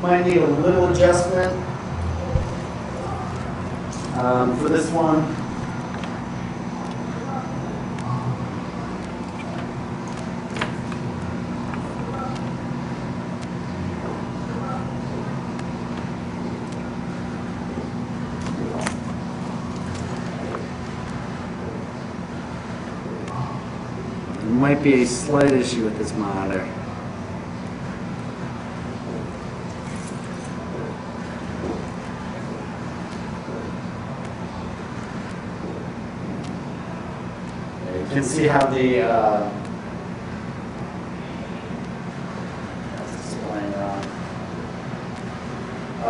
Might need a little adjustment for this one. There might be a slight issue with this monitor. You can see how the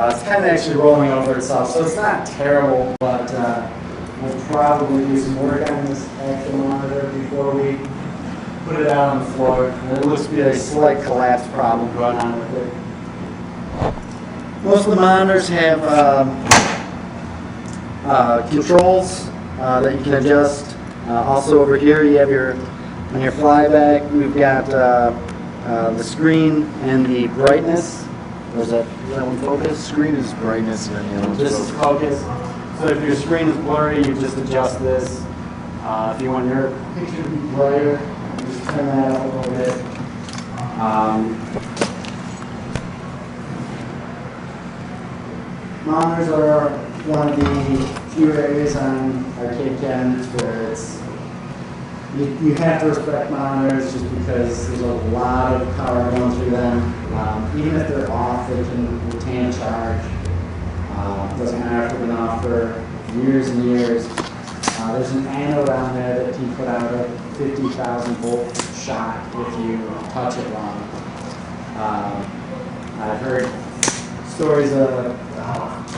it's kind of actually rolling over itself, so it's not terrible, but we'll probably do some work on this actual monitor before we put it out on the floor. And it looks to be a slight collapse problem going on with it. Most of the monitors have controls that you can adjust. Also over here you have on your flyback, we've got the screen and the brightness. Is that one focus? Screen is brightness and then the other one's This is focus. So if your screen is blurry, you just adjust this. If you want your picture to be brighter, just turn that up a little bit. Monitors are one of the few areas on arcade cabinets where you have to respect monitors just because there's a lot of power going through them. Even if they're off, they can retain a charge. Doesn't matter if they've been off for years and years. There's an anode on there that can put out a 50,000 volt shot if you touch it wrong. I've heard stories of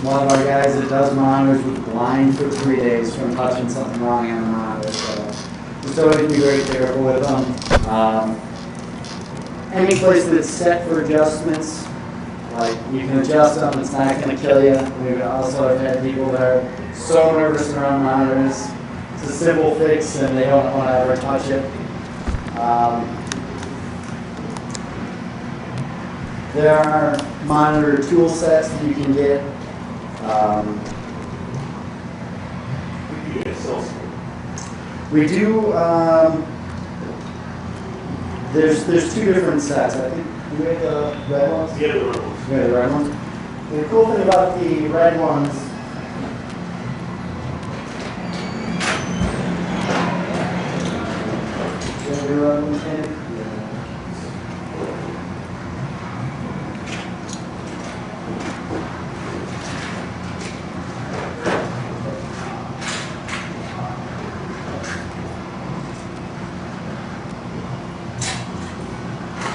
one of our guys that does monitors was blind for 3 days from touching something wrong on the monitor. So just always be very careful with them. Any place that's set for adjustments, like you can adjust them, it's not going to kill you. We also have had people that are so nervous around monitors. It's a simple fix and they don't want to ever touch it. There are monitor tool sets that you can get. We do. There's two different sets. I think we have the red ones. Yeah, the red ones. We have the red ones. The cool thing about the red ones. The red ones in it.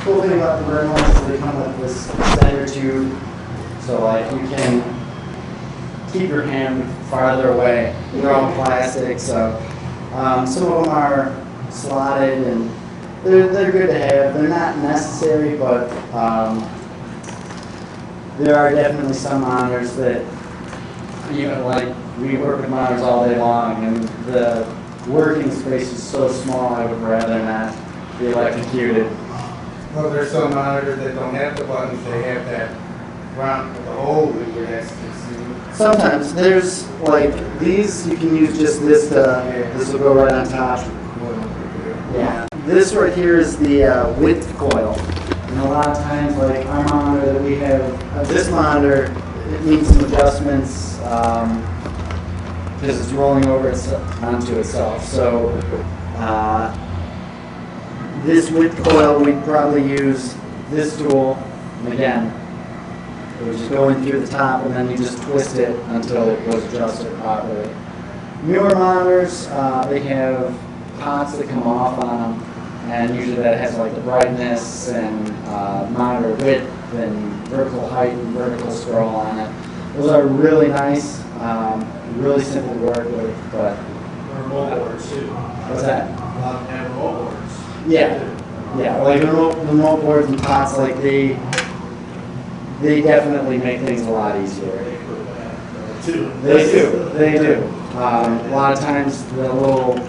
cool thing about the Burnmores is they come with this extender tube, so like you can keep your hand farther away. They're all plastic, so some of them are slotted and they're good to have. They're not necessary, but there are definitely some monitors that, you know, like we work with monitors all day long, and the working space is so small. I would rather not be electrocuted. Well, there's some monitors that don't have the buttons, they have that round with the hole in your desk. Sometimes there's like these. You can use just this. This will go right on top. Yeah. This right here is the width coil, and a lot of times, like our monitor that we have, this monitor, it needs some adjustments because it's rolling over onto itself. So this width coil, we'd probably use this tool, and again, it would just go in through the top, and then you just twist it until it was adjusted properly. Newer monitors, they have pots that come off on them, and usually that has like the brightness and monitor width and vertical height and vertical scroll on it. Those are really nice, really simple to work with, but... Remote boards too. What's that? A lot of them have remote boards. Yeah, like remote boards and pots, like they definitely make things a lot easier. They do. A lot of times the little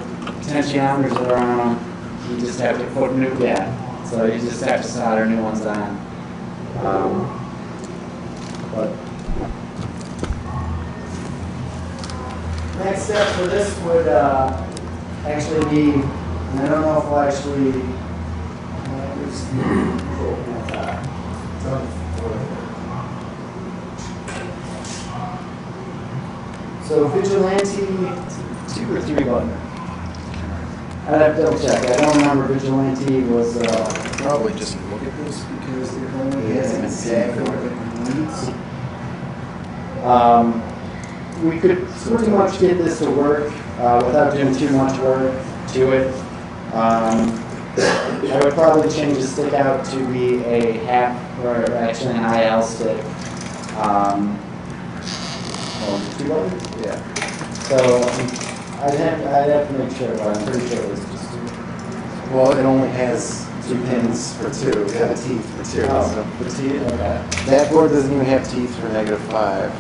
potentiometers that are on them, you just have to put new, so you just have to solder new ones on. But next step for this would actually be, and I don't know if we'll actually, so Vigilante, 2 or 3 button. I'd have to double check. I don't remember Vigilante was Probably just look at this because it only has exactly what it needs. We could pretty much get this to work without doing too much work to it. I would probably change the stick out to be a half, or actually an IL stick. Well, 2 buttons? Yeah. So I'd have to make sure, but I'm pretty sure it's just 2. Well, it only has 2 pins for 2. It's got teeth for 2. Oh, So. the T? Okay. That board doesn't even have teeth for -5.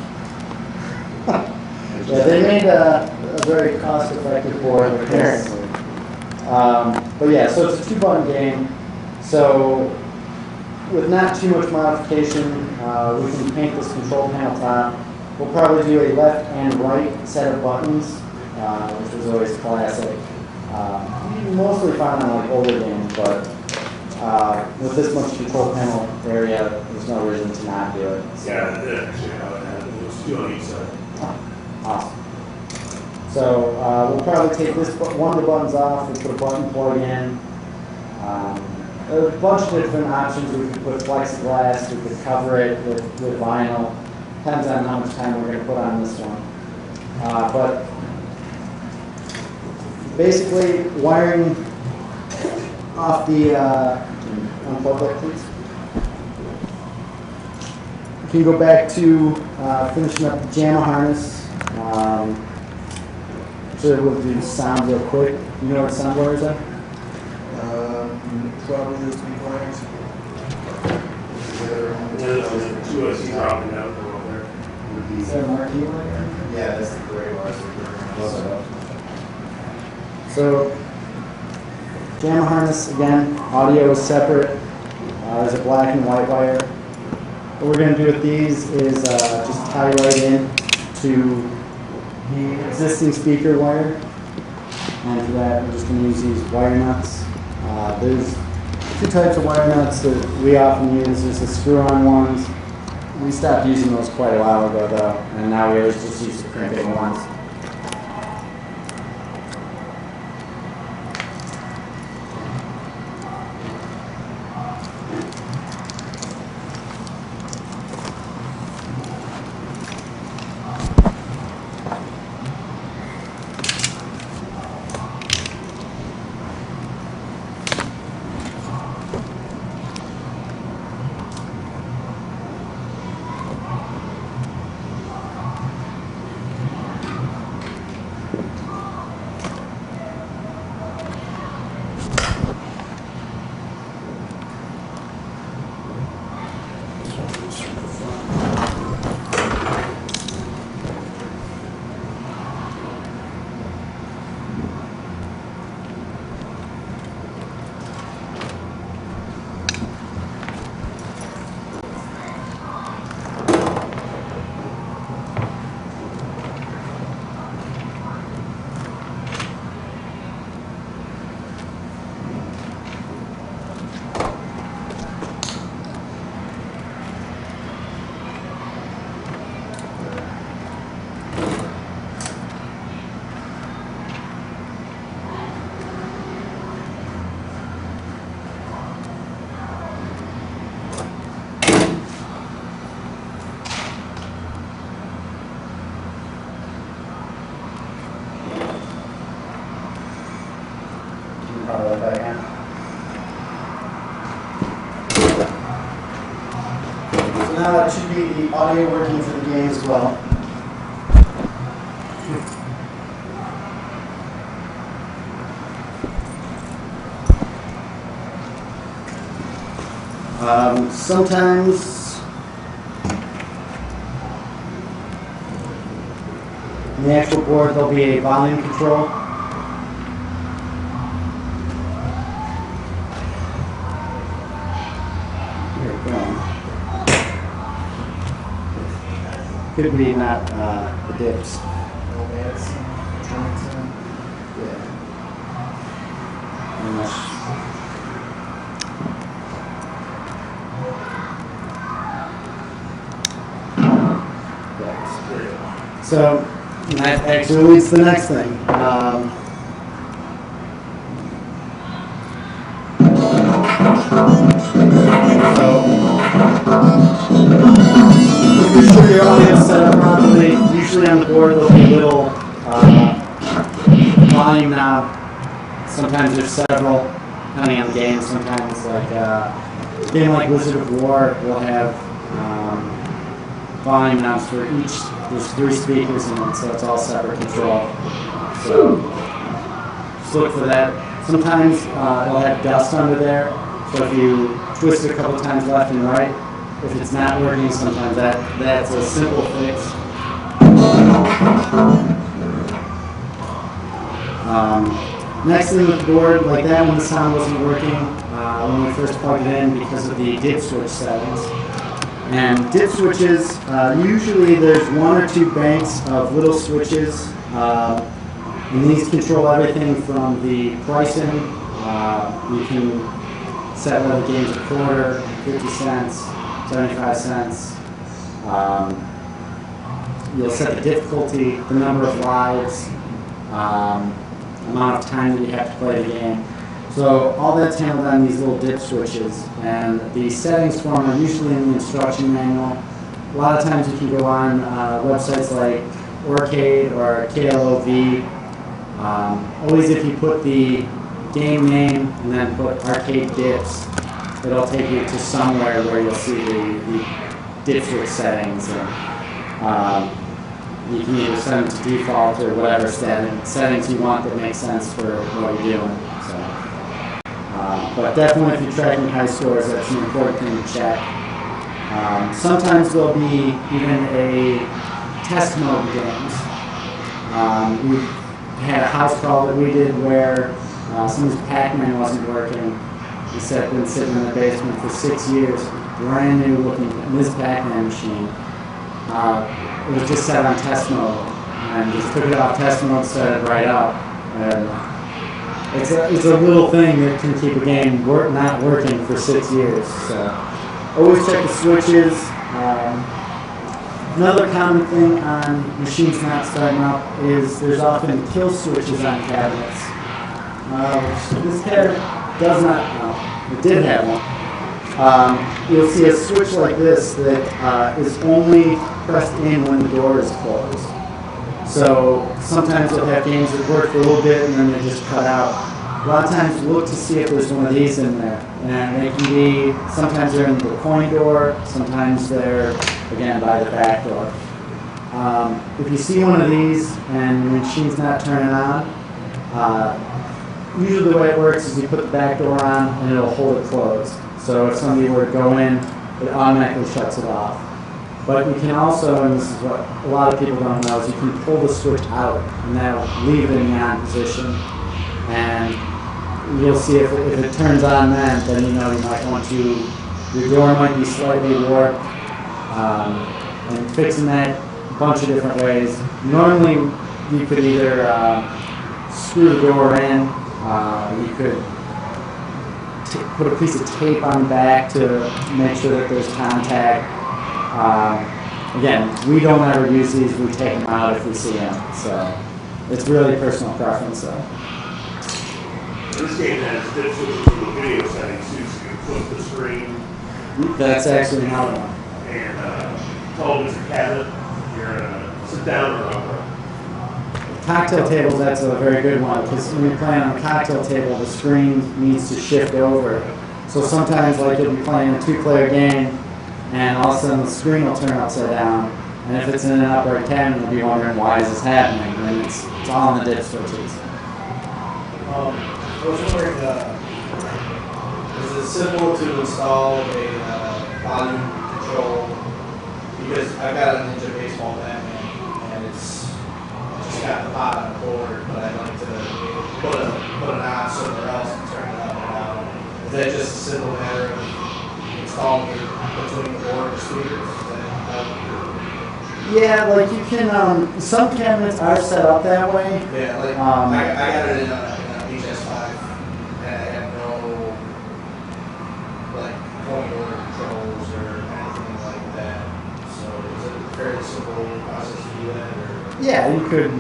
Yeah, they made a very cost-effective board. Apparently. But yeah, so it's a 2-button game. So with not too much modification, we can paint this control panel top. We'll probably do a left and right set of buttons, which is always classic. Mostly found on like older games, but with this much control panel area, there's no reason to not do it. So. Yeah, that's actually how it happened. It was 2 on each side. Awesome. So we'll probably take this one of the buttons off. We'll put a button plug in. There's a bunch of different options. We could put plexiglass. We could cover it with vinyl. Depends on how much time we're going to put on this one. But basically, wiring off the unplug that, please. We can go back to finishing up the JAMA harness. So we'll do sound real quick. You know what sound wires are? Probably those 2 wires. There's 2 I see dropping out there. Is that a marquee wire? Yeah, that's the gray wires. So, JAMA harness, again, audio is separate. There's a black and white wire. What we're going to do with these is just tie right in to the existing speaker wire. And for that, we're just going to use these wire nuts. There's 2 types of wire nuts that we often use. There's the screw-on ones. We stopped using those quite a while ago, though, and now we always just use the crimping ones. now that should be the audio working for the game as well. Sometimes in the actual board there'll be a volume control. Here we go. Could be not the dips. Yeah. So that actually leads to the next thing. If you're sure your audio is set up properly, usually on the board there'll be a little volume knob. Sometimes there's several, depending on the game. Sometimes, like a game like Wizard of War, will have volume knobs for each. There's 3 speakers in it, so it's all separate control. So just look for that. Sometimes it'll have dust under there, so if you twist it a couple times left and right, if it's not working, sometimes that's a simple fix. Next thing with the board, like that one, the sound wasn't working when we first plugged it in because of the dip switch settings. And dip switches, usually there's 1 or 2 banks of little switches, and these control everything from the pricing. You can set whether the game's a quarter, 50 cents, 75 cents. You'll set the difficulty, the number of lives, amount of time that you have to play the game. So all that's handled on these little dip switches, and the settings for them are usually in the instruction manual. A lot of times you can go on websites like Orcade or KLOV. Always if you put the game name and then put arcade dips, it'll take you to somewhere where you'll see the dip switch settings. And, you can either set them to default or whatever settings you want that make sense for what you're doing. So. But definitely if you're tracking high scores, that's an important thing to check. Sometimes there'll be even a test mode games. We had a house call that we did where someone's Pac-Man wasn't working. He said been sitting in the basement for 6 years, brand new looking Ms. Pac-Man machine. It was just set on test mode, and just took it off test mode, set it right up. And it's a little thing that can keep a game not working for 6 years. So always check the switches. Another common thing on machines not starting up is there's often kill switches on cabinets. This cabinet does not, it did have one. You'll see a switch like this that is only pressed in when the door is closed. So sometimes you'll have games that work for a little bit and then they just cut out. A lot of times look to see if there's one of these in there. And they can be, sometimes they're in the coin door, sometimes they're, again, by the back door. If you see one of these and your machine's not turning on, usually the way it works is you put the back door on and it'll hold it closed. So if somebody were to go in, it automatically shuts it off. But you can also, and this is what a lot of people don't know, is you can pull the switch out and that'll leave it in the on position. And you'll see if it turns on then you know you might want to, your door might be slightly warped. And fixing that a bunch of different ways. Normally you could either screw the door in, you could put a piece of tape on the back to make sure that there's contact. Again, we don't ever use these, we take them out if we see them. So it's really personal preference though. This game has different video settings too, so you can flip the screen. That's actually another one. And television cabinet, you're gonna sit down or up. Cocktail tables, that's a very good one, because when you're playing on a cocktail table, the screen needs to shift over. So sometimes, like if you're playing a 2-player game, and all of a sudden the screen will turn upside down. And if it's in an upright cabinet, you'll be wondering why is this happening, and it's all on the dip switches. I was wondering, is it simple to install a volume control? Because I've got a Ninja baseball Batman, and it's just got the pot on the board, but I'd like to put it on somewhere else and turn it up and down. Is that just a simple matter of installing it between the board and the speakers? Yeah, like you can, some cabinets are set up that way. Yeah, like I got it in a HS5, and I have no like point order controls or anything like that. So is it a fairly simple process to do that? Or? Yeah, you could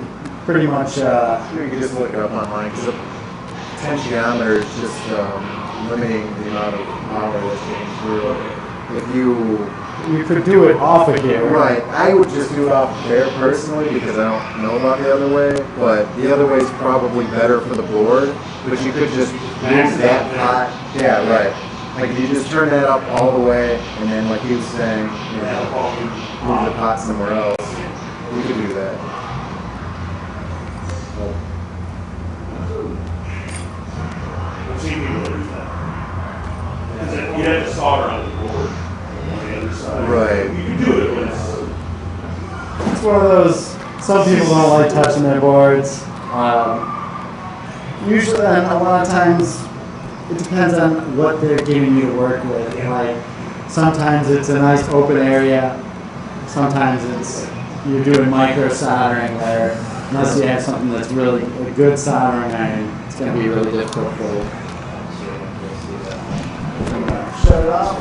pretty much. You can just look it up online because the potentiometer is just limiting the amount of power that's getting through. If You could do it off of here. right, I would just do it off there personally because I don't know about the other way. But the other way is probably better for the board. But you could just move that pot. Yeah, right. Like you just turn that up all the way, and then like he was saying, you know, move the pot somewhere else. You could do that. I've seen people that do that. Because you have to solder on the board on the other side. Right. You can do it, but It's one of those. Some people don't like touching their boards. Usually, and a lot of times, it depends on what they're giving you to work with. Like sometimes it's a nice open area. Sometimes it's you're doing micro soldering there. Unless you have something that's really a good soldering iron, it's going to be really difficult for you. Shut it off.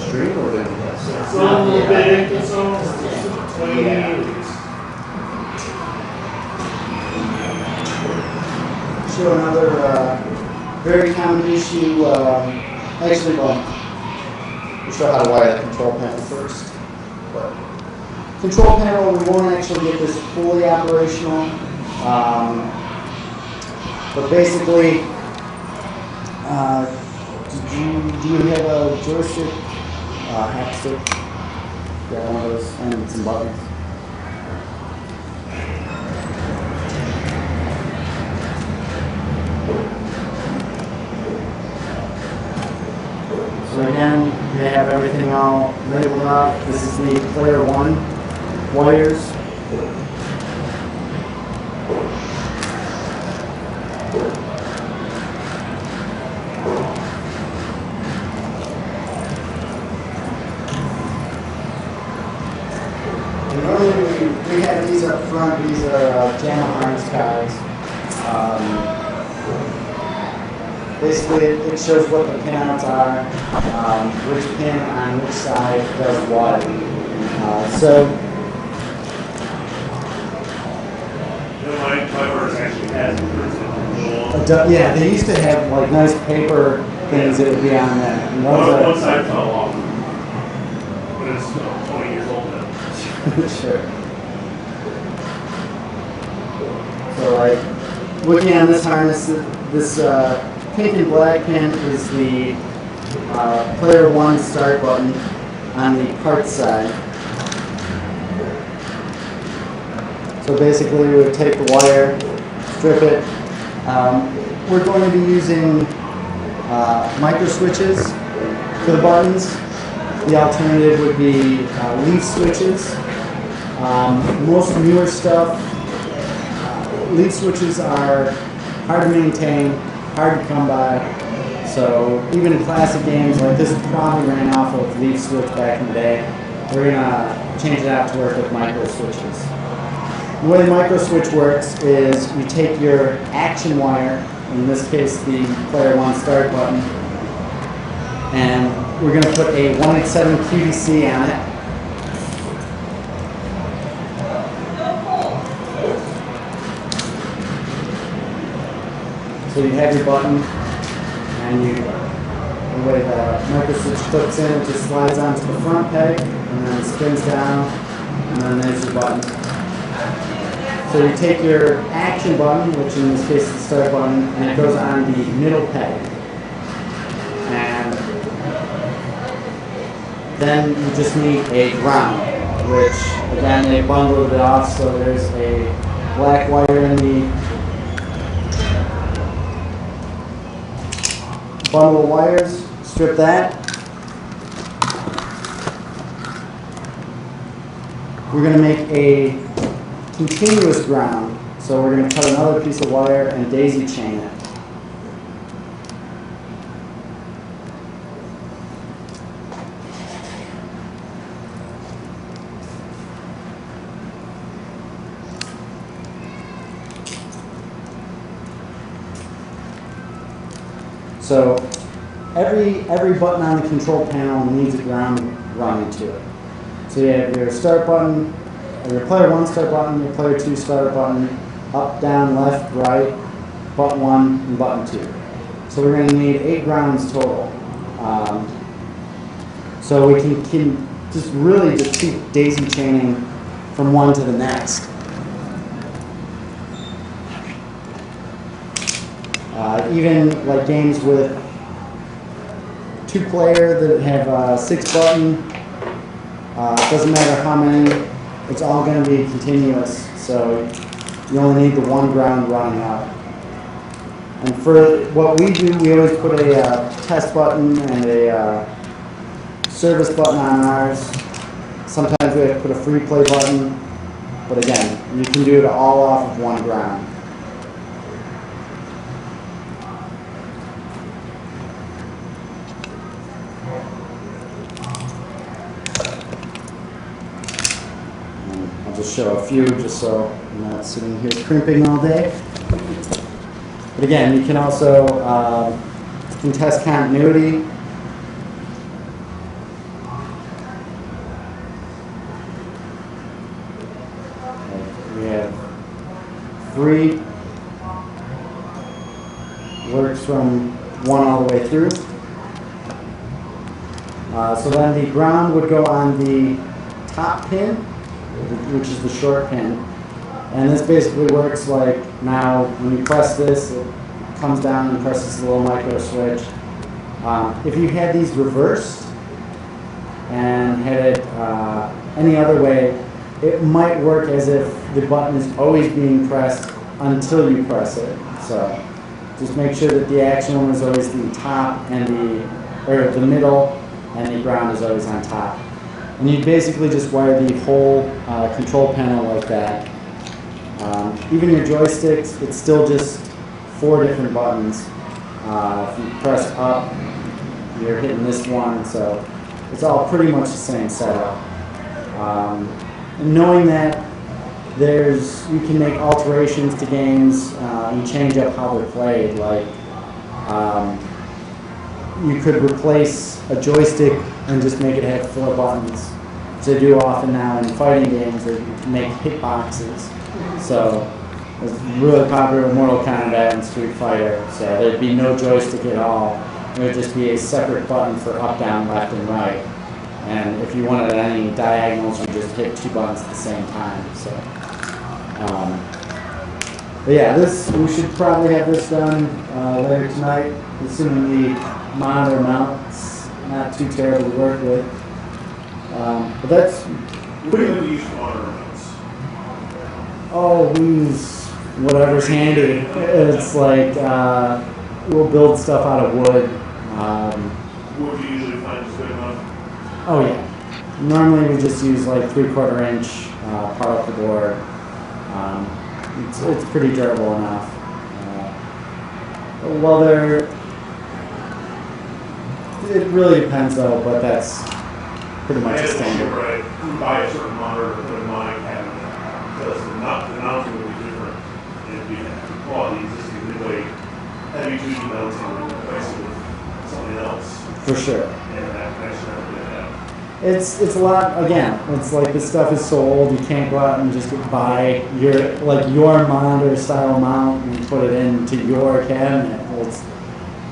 Stream or then? it's a little bit, it's almost 20 years. Show another very common issue. Actually, we'll show how to wire the control panel first. Control panel, we won't actually get this fully operational. But basically, do you have a joystick? Half stick? Yeah, one of those, and some buttons. So again, they have everything all labeled up. This is the player 1 wires. And normally we have these up front. These are channel harness cards. Basically, it shows what the pinouts are, which pin on which side does what. My verse actually has a Yeah, they used to have like nice paper things that would be on there. And those one side fell off, but it's 20 years old now. Sure. So like, looking on this harness, this pink and black pin is the player 1 start button on the parts side. So basically we would take the wire, strip it. We're going to be using micro switches for the buttons. The alternative would be leaf switches. Most newer stuff, leaf switches are hard to maintain, hard to come by. So even in classic games like this, probably ran off of leaf switch back in the day. We're gonna change it out to work with micro switches. The way the micro switch works is you take your action wire, in this case the player 1 start button, and we're going to put a 187 QDC on it. So you have your button, and the way the micro switch clips in, it just slides onto the front peg, and then spins down, and then there's your button. So you take your action button, which in this case is the start button, and it goes on the middle peg. And then you just need a ground, which again they bundled it off, so there's a black wire in the bundle of wires. Strip that. We're going to make a continuous ground, so we're going to cut another piece of wire and daisy chain it. So every button on the control panel needs a ground running to it. So you have your start button, or your player 1 start button, your player 2 start button, up, down, left, right, button 1, and button 2. So we're going to need 8 grounds total. So we can just really just keep daisy chaining from one to the next. Even like games with 2-player that have 6 button, it doesn't matter how many, it's all going to be continuous, so you only need the one ground running out. And for what we do, we always put a test button and a service button on ours. Sometimes we have to put a free play button, but again, you can do it all off of one ground. I'll just show a few just so I'm not sitting here crimping all day. But again, you can also test continuity. We have 3, works from 1 all the way through. So then the ground would go on the top pin, which is the short pin. And this basically works like now when you press this, it comes down and presses the little micro switch. If you had these reversed and had it any other way, it might work as if the button is always being pressed until you press it. So just make sure that the action one is always the top and the middle, and the ground is always on top. And you basically just wire the whole control panel like that. Even your joysticks, it's still just 4 different buttons. If you press up, you're hitting this one, so it's all pretty much the same setup. And knowing that you can make alterations to games and change up how they're played. Like you could replace a joystick and just make it have 4 buttons. They do often now in fighting games, they make hitboxes. So it's really popular with Mortal Kombat and Street Fighter. So there'd be no joystick at all. It would just be a separate button for up, down, left, and right. And if you wanted any diagonals, you just hit 2 buttons at the same time. So, but yeah, we should probably have this done later tonight, assuming the monitor mount's not too terrible to work with. But that's What do you use for monitor mounts? Oh, we use whatever's handy. It's like we'll build stuff out of wood. What do you usually find is good enough? Oh yeah. Normally we just use like 3/4 inch particle board. It's pretty durable enough. Well, it really depends though, but that's pretty much the standard. Right. You buy a certain monitor to put in my cabinet because the mounting will be different. It'd be quality existing midway heavy duty mounting and replace it with something else. For sure. And that connection never did that. It's a lot, again, it's like this stuff is so old, you can't go out and just buy your monitor style mount and put it into your cabinet. It's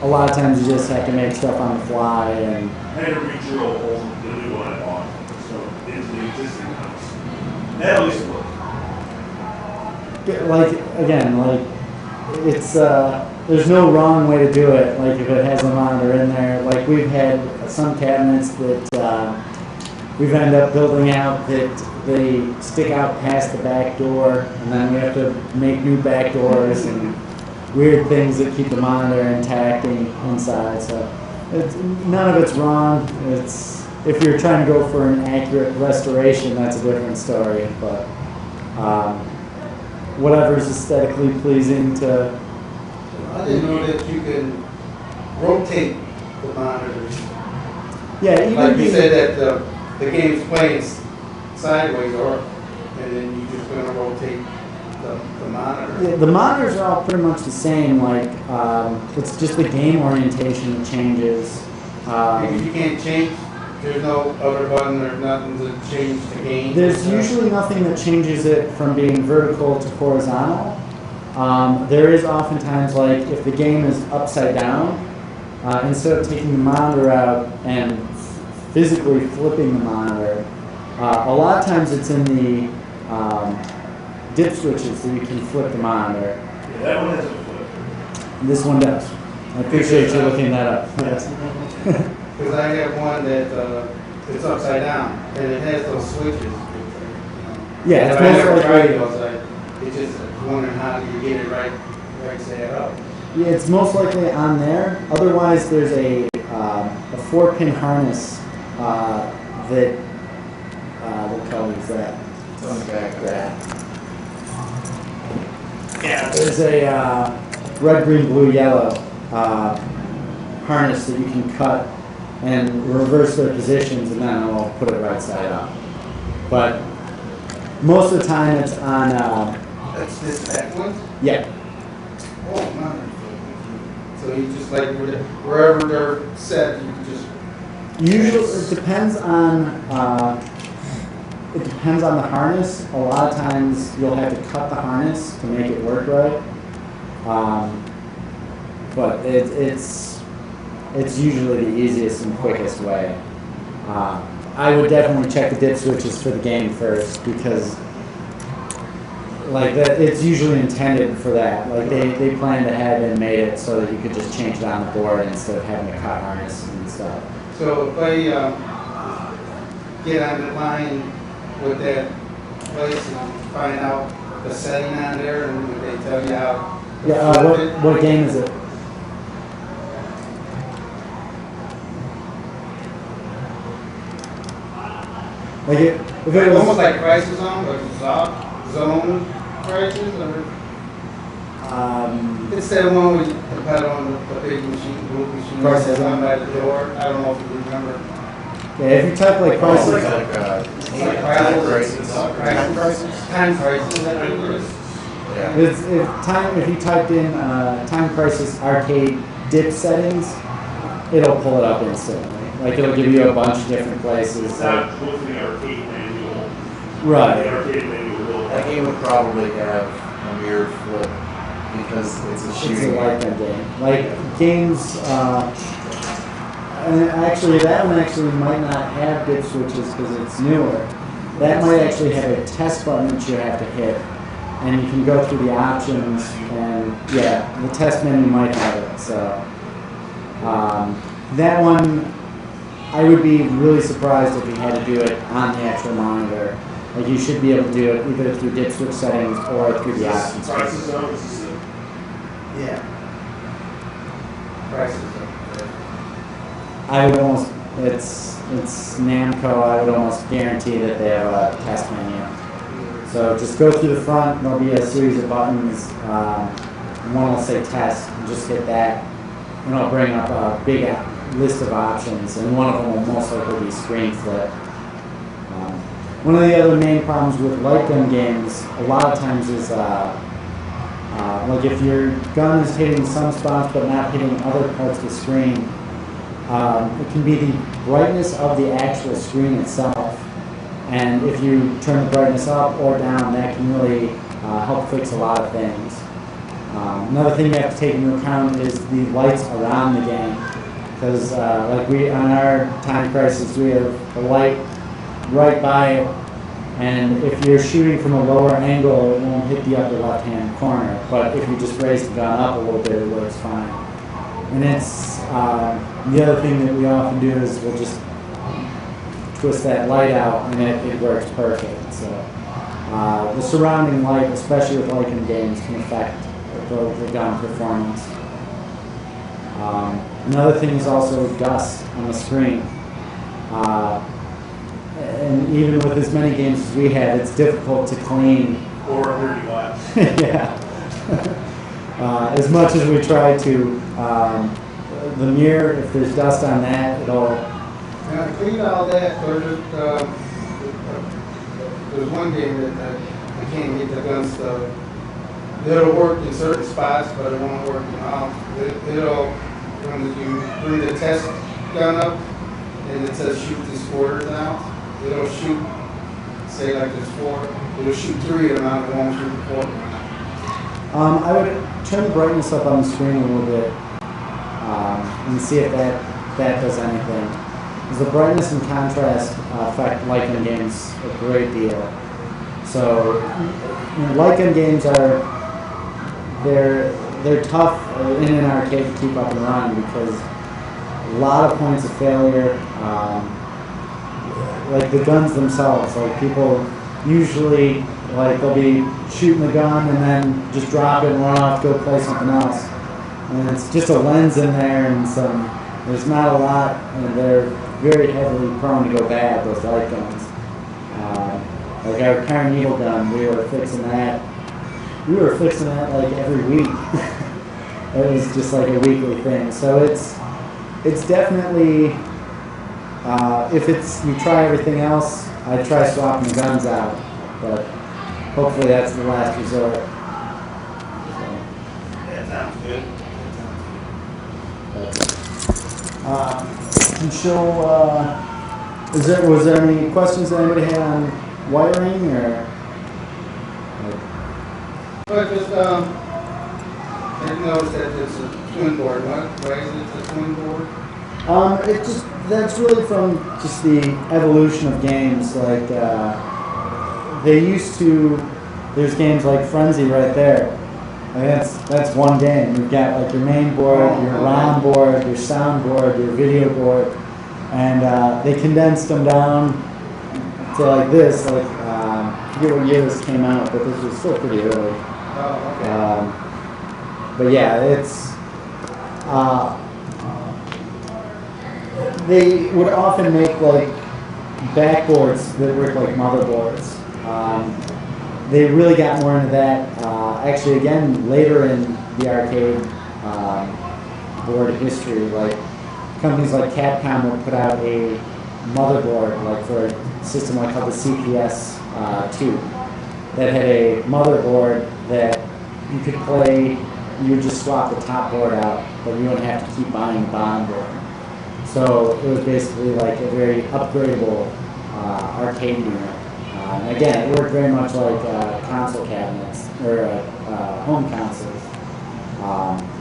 a lot of times you just have to make stuff on the fly. And I had to re-drill holes in the new one I bought, so into the existing house. That at least worked. it's there's no wrong way to do it. Like if it has a monitor in there, like we've had some cabinets that we've ended up building out that they stick out past the back door, and then we have to make new back doors and weird things that keep the monitor intact inside. So none of it's wrong. It's if you're trying to go for an accurate restoration, that's a different story. But whatever's aesthetically pleasing to. I didn't know that you can rotate the monitors. Yeah, even Like you said that the game's playing sideways, and then you're just going to rotate the monitor. Yeah, the monitors are all pretty much the same. Like it's just the game orientation that changes. Because you can't change. There's no other button or nothing to change the game. There's usually nothing that changes it from being vertical to horizontal. There is oftentimes, like, if the game is upside down, instead of taking the monitor out and physically flipping the monitor, a lot of times it's in the dip switches that you can flip the monitor. Yeah, that one has a flip. This one does. I appreciate you looking that up. Yes. Because I have one that it's upside down, and it has those switches. Yeah, it's I never most tried likely. those. It's just wondering how do you get it right set up. Yeah, it's most likely on there. Otherwise, there's a 4-pin harness that what color is that? It's on the back of that. Yeah, there's a red, green, blue, yellow harness that you can cut and reverse their positions, and then it'll put it right side up. But most of the time, it's on. That's this back one? Yeah. Oh, my. So you just like wherever they're set, you can just. Usually, it depends on. It depends on the harness. A lot of times, you'll have to cut the harness to make it work right. But it's usually the easiest and quickest way. I would definitely check the dip switches for the game first, because like that, it's usually intended for that. Like they planned ahead and made it so that you could just change it on the board instead of having to cut harness and stuff. So if I get on the line with that place and find out the setting on there, and they tell you how. Yeah. What game is it? Like if it was Almost like Crisis Zone, like Zone Crisis, or it's that one where you put on the big machine, blue machine, Crisis that's Zone. by the door. I don't know if you remember. yeah, if you type like Oh, it's Crisis, like Time Crisis. Time Crisis? Time Crisis, is that what it is? Yeah. if you typed in Time Crisis arcade dip settings, it'll pull it up instantly. Like it'll give you a bunch of different places. It's not both the arcade manual. Right. The arcade manual will. That game would probably have a mirror flip because it's a It's shooting a like game. that game. Like games, and actually that one actually might not have dip switches because it's newer. That might actually have a test button that you have to hit, and you can go through the options, and yeah, the test menu might have it. So that one, I would be really surprised if you had to do it on the actual monitor. Like you should be able to do it either through dip switch settings or through the options. Crisis Zone, this is Yeah. Crisis Zone. I would almost, it's Namco, I would almost guarantee that they have a test menu. So just go through the front, there'll be a series of buttons, one will say test, and just hit that, and it'll bring up a big list of options, and one of them will most likely be screen flip. One of the other main problems with light gun games, a lot of times is like if your gun is hitting some spots but not hitting other parts of the screen, it can be the brightness of the actual screen itself. And if you turn the brightness up or down, that can really help fix a lot of things. Another thing you have to take into account is the lights around the game. Because like on our Time Crisis, we have a light right by it, and if you're shooting from a lower angle, it won't hit the upper left-hand corner. But if you just raise the gun up a little bit, it works fine. And it's the other thing that we often do is we'll just twist that light out, and it works perfect. So the surrounding light, especially with Lycan games, can affect the gun performance. Another thing is also dust on the screen. And even with as many games as we had, it's difficult to clean. Or 30 watts. Yeah. As much as we try to, the mirror, if there's dust on that, it'll. And I cleaned all that, but there's one game that I can't get the gun stuff. It'll work in certain spots, but it won't work in all. It'll, when you bring the test gun up and it says shoot these quarters out, it'll shoot, say like there's 4, it'll shoot 3 of them out, it won't shoot the 4th one out. I would turn the brightness up on the screen a little bit and see if that does anything. Because the brightness and contrast affect Lycan games a great deal. So, Lycan games they're tough in an arcade to keep up and running because a lot of points of failure. Like the guns themselves, like people usually they'll be shooting the gun and then just drop it and run off, go play something else. And it's just a lens in there and there's not a lot, and they're very heavily prone to go bad, those light guns. Like our Carnival gun, we were fixing that like every week. It was just like a weekly thing. So it's definitely, if you try everything else, I'd try swapping the guns out, but hopefully that's the last resort. That sounds good. And so, was there any questions that anybody had on wiring or? But just, I noticed that it's a twin board. Why is it a twin board? That's really from just the evolution of games. Like, they used to, there's games like Frenzy right there. Like that's one game. You've got like your main board, your ROM board, your sound board, your video board, and they condensed them down to like this. Like, I forget what year this came out, but this was still pretty early. Oh, okay. But yeah, it's they would often make like backboards that work like motherboards. They really got more into that. Actually, again, later in the arcade board history, like companies like Capcom would put out a motherboard, like for a system like called the CPS 2, that had a motherboard that you could play. You would just swap the top board out, but you wouldn't have to keep buying the bottom board. So it was basically like a very upgradable arcade unit. And again, it worked very much like console cabinets or home consoles.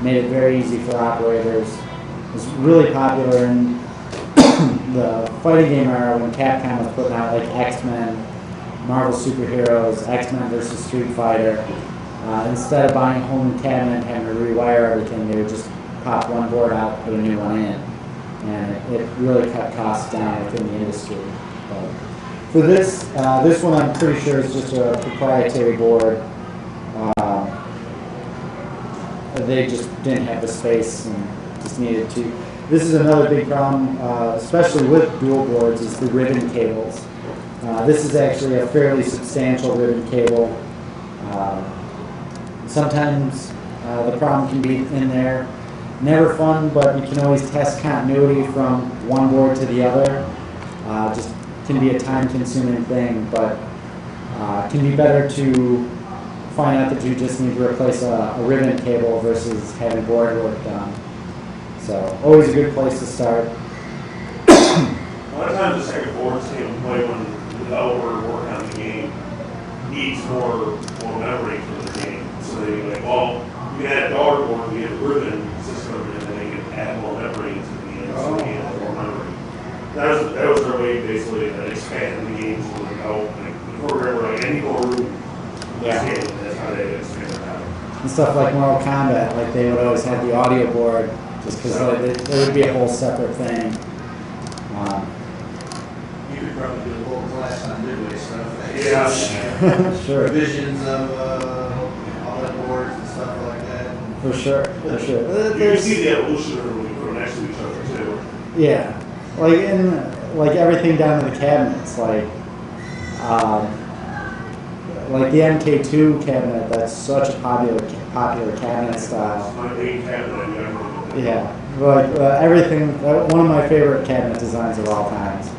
Made it very easy for operators. It was really popular in the fighting game era when Capcom was putting out like X-Men, Marvel superheroes, X-Men versus Street Fighter. Instead of buying a whole new cabinet and having to rewire everything, they would just pop one board out, put a new one in. And it really cut costs down within the industry. But for this one I'm pretty sure is just a proprietary board. They just didn't have the space and just needed to. This is another big problem, especially with dual boards, is the ribbon cables. This is actually a fairly substantial ribbon cable. Sometimes the problem can be in there. Never fun, but you can always test continuity from one board to the other. Just can be a time-consuming thing, but it can be better to find out that you just need to replace a ribbon cable versus having board work done. So always a good place to start. A lot of times the second board table play when the developer working on the game needs more memory for the game. So they like, well, you can add a dollar board, we have a ribbon system, and then they can add more memory into the game, so they can add more memory. That was their way basically to expand the games without like the programmer like any more room. Yeah. That's how they expand it out. And stuff like Mortal Kombat, like they would always have the audio board, just because it would be a whole separate thing. You you could probably do a whole class on midway stuff. Yeah. Sure. Revisions of outlet boards and stuff like that. For sure, for sure. You can see the evolution of everything from next to each other too. Yeah, like everything down to the cabinets, like the MK2 cabinet. That's such a popular cabinet style. My main cabinet, you ever. Yeah, like everything. One of my favorite cabinet designs of all times.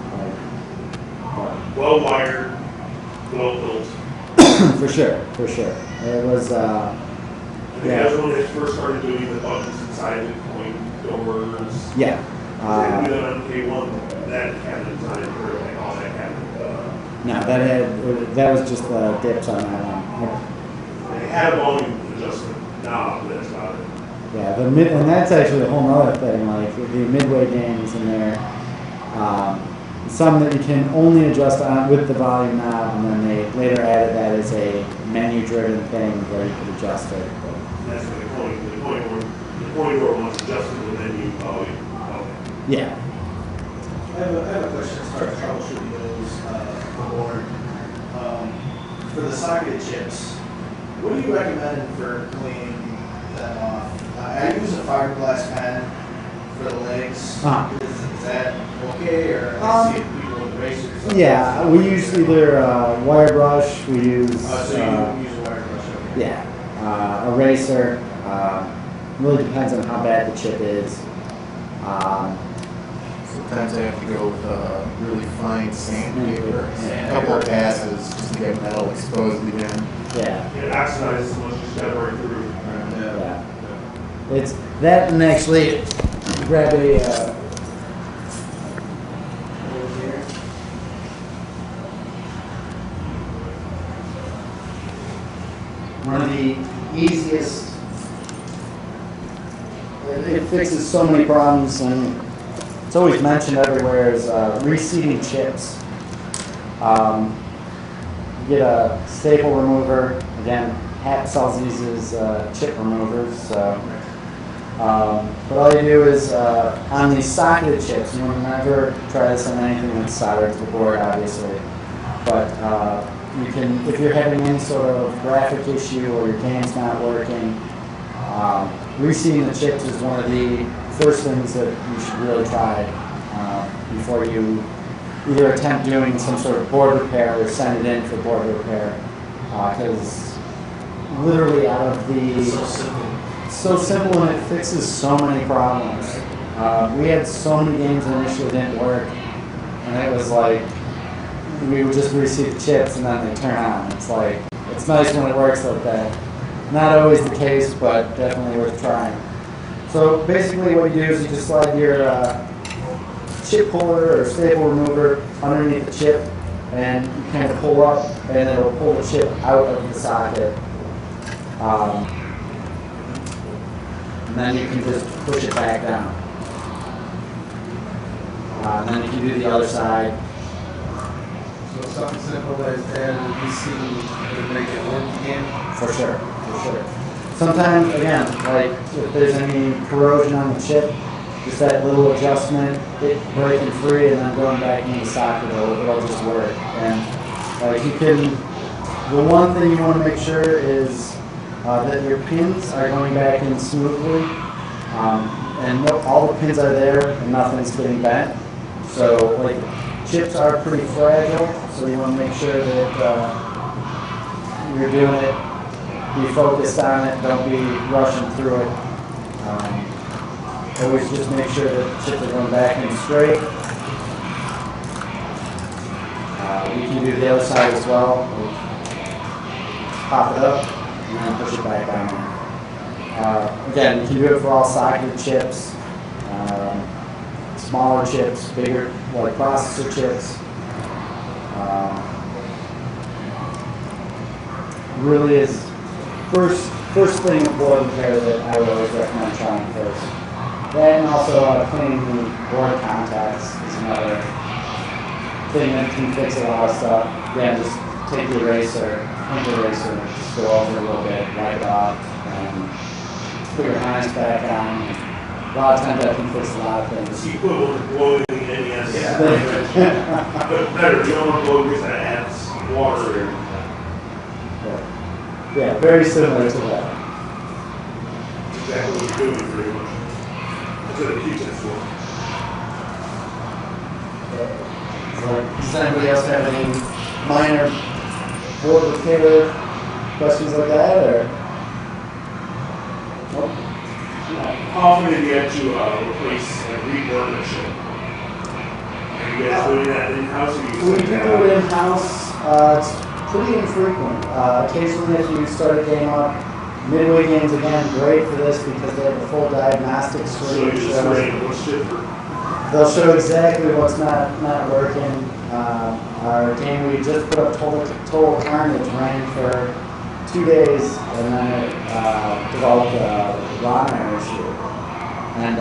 Well wired, well built. For sure, for sure. It was. I think that's when they first started doing the buttons inside the coin doors. Yeah. They did on K1, that cabinet design, or like all that cabinet. No, that was just the dips on that one. They had a volume adjustment knob, but that's about it. Yeah, and that's actually a whole other thing. Like the midway games in there, some that you can only adjust on with the volume knob, and then they later added that as a menu-driven thing where you could adjust it. But That's what the coin door wants adjusted the menu volume. yeah. I have a question as far as troubleshooting goes for board. For the socket chips, what do you recommend for cleaning them off? I use a fiberglass pen for the legs. Is that okay, or I see people with erasers? Yeah, we use either wire brush. We use So you use a wire brush, okay. yeah, eraser. Really depends on how bad the chip is. Sometimes I have to go with really fine sandpaper, and a couple of passes just to get metal exposed again. Yeah. It oxidizes as much as you got right through. Yeah. It's that, and actually grab a one of the easiest. It fixes so many problems, and it's always mentioned everywhere, is reseating chips. You get a staple remover. Again, Hap sells these as chip removers. So, but all you do is on these socketed chips, you will never try this on anything that's soldered to the board, obviously. But you can, if you're having any sort of graphic issue or your game's not working, reseating the chips is one of the first things that you should really try before you either attempt doing some sort of board repair or send it in for board repair. Because literally out of the... So simple, and it fixes so many problems. We had so many games that initially didn't work, and it was like, we would just reseat the chips and then they turn on. It's like, it's nice when it works like that. Not always the case, but definitely worth trying. So basically what you do is you just slide your chip puller or staple remover underneath the chip, and you kind of pull up, and it'll pull the chip out of the socket. And then you can just push it back down. And then you can do the other side. So something simple as adding a DC would make it work again? For sure, for sure. Sometimes, again, like if there's any corrosion on the chip, just that little adjustment, it breaking free and then going back into the socket, it'll just work. And like you can, the one thing you want to make sure is that your pins are going back in smoothly, and all the pins are there and nothing's getting bent. So like chips are pretty fragile, so you want to make sure that you're doing it, be focused on it, don't be rushing through it. Always just make sure that the chips are going back in straight. You can do the other side as well. Pop it up and then push it back down. Again, you can do it for all socketed chips, smaller chips, bigger, like processor chips. Really is first thing of board repair that I would always recommend trying first. Then also cleaning the board contacts is another thing that can fix a lot of stuff. Again, just take the eraser, and just go over a little bit, wipe it off, and put your harness back on. a lot of times that can fix a lot of It's things. equivalent to blowing the NES. But better, you don't want to blow because that adds water or Yeah, very similar to that. exactly what you're doing pretty much. That's what a Q-tip's for. So, does anybody else have any minor board repair questions like that, or? Nope. How often have you had to replace and rework a ship? Are you guys doing that in-house or you We do do it in-house. It's pretty infrequent. Occasionally, if you start a game up, midway games again, great for this because they have a full diagnostic So screen. you just shows- rate what's shipper? They'll show exactly what's not working. Our game we just put up Total Carnage ran for 2 days, and then it developed a ROM issue. And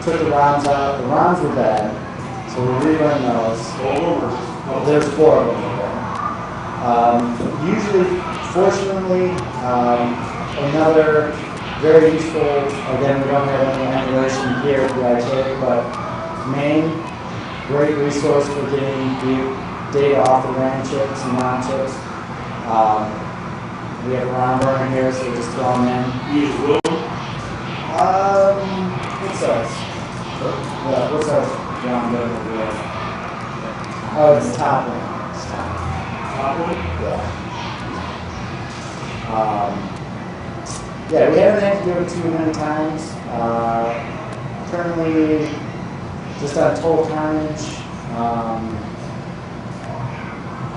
took the ROMs out. The ROMs were bad, so we rerun those. All over. There's 4 of them there. Usually, fortunately, another very useful, again, we don't have any emulation here at the arcade, but main, great resource for getting data off the RAM chips and ROM chips. We have a ROM burner here, so we just throw them in. You use Will? What's ours? Yeah, what's ours? ROM burner here? Oh, it's top one. It's top. Top one? Yeah, we haven't had to do it too many times. Currently, just on Total Carnage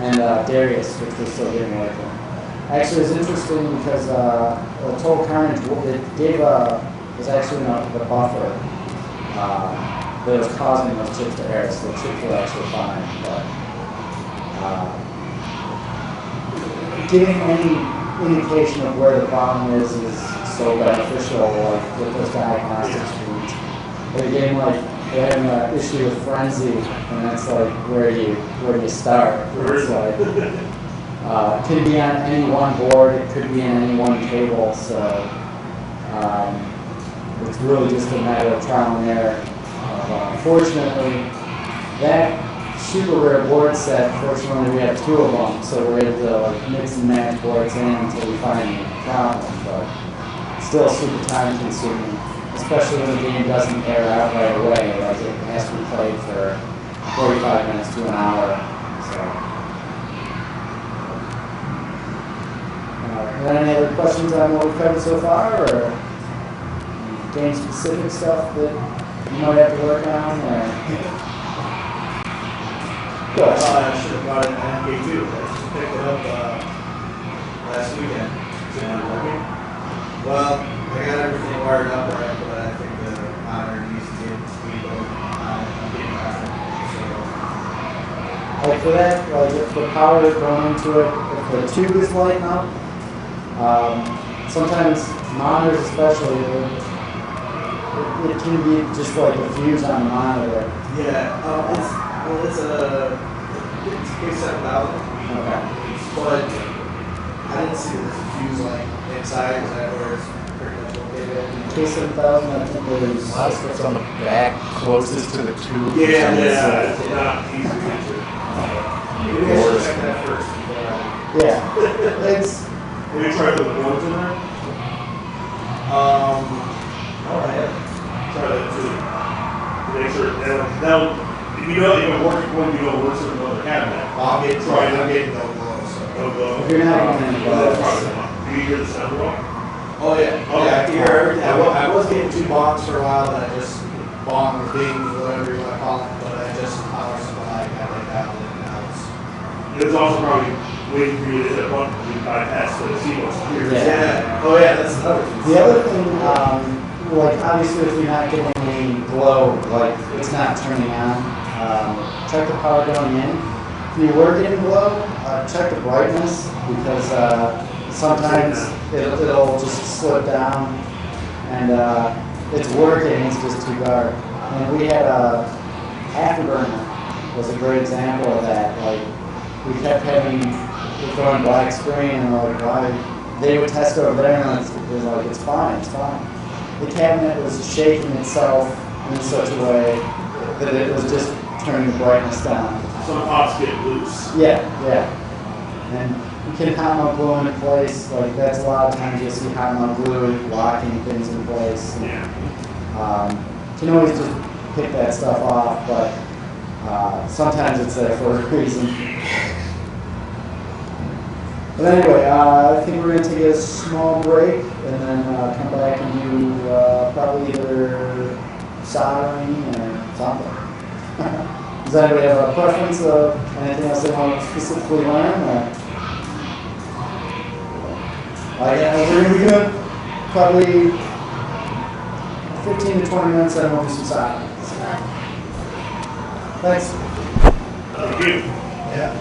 and Darius, which we're still getting working. Actually, it's interesting because Total Carnage it gave was actually the buffer that was causing those chips to error. So the chips were actually fine, but giving any indication of where the problem is so beneficial, like with those diagnostic screens. But again, like they're having an issue with Frenzy, and that's like where do you start? It's like it could be on any one board, it could be on any one table, so it's really just a matter of trial and error. Fortunately, that super rare board set, fortunately we have 2 of them, so we're able to like mix and match boards in until we find the problem, but still super time consuming, especially when the game doesn't air out right away, like it has to be played for 45 minutes to an hour. So. Are there any other questions on what we've covered so far, or game specific stuff that you might have to work on, or? I should have brought it in MK2. I just picked it up last weekend. Well, I got everything wired up right, but I think the monitor needs to get speed up. I'm getting better. Like for that, like if the power is going into it, if the tube is lighting up, sometimes monitors especially, it can be just like a fuse on the monitor. Yeah, it's a K7000. Okay. But I didn't see this fuse like inside. Is that where it's pretty much located? K7000, I think there's. A lot of stuff's on the back, closest to the tube. Yeah, it's not easy to get to. Maybe I should check that first. Yeah. It's. Have you tried the boards in there? Alright. Try that too. To make sure that'll if you know it works when you know it works in another cabinet. I'm getting no glow, so. No go. If you're not getting any That's bugs. probably not. Do you hear the sound at all? Oh yeah. Okay. Yeah, I can hear everything. I was getting 2 bongs for a while, then I just bong or ding, whatever you want to call it, but I just power supply got like that and now it's. It's also probably waiting for you to hit a button to bypass the CMOS clear. Yeah. Oh yeah, that's another thing. The other thing, like obviously if you're not getting any glow, like it's not turning on, check the power going in. If you were getting glow, check the brightness because sometimes it'll just slip down and it's working, it's just too dark. And we had a Afterburner was a great example of that. Like we kept having it going black screen and we're like, why? They would test over there and it was like, it's fine, it's fine. the cabinet was shaking itself in such a way that it was just turning the brightness down. Some pots get loose. Yeah, yeah. And you can hot melt glue in place. Like that's a lot of times you'll see hot melt glue locking things in place. Yeah. You can always just pick that stuff off, but sometimes it's there for a reason. But anyway, I think we're going to take a small break and then come back and do probably either soldering or something. Does anybody have a preference of anything else they want to specifically learn? We're going to be doing probably 15 to 20 minutes and we'll do some soldering. Thanks. Thank you. Yeah.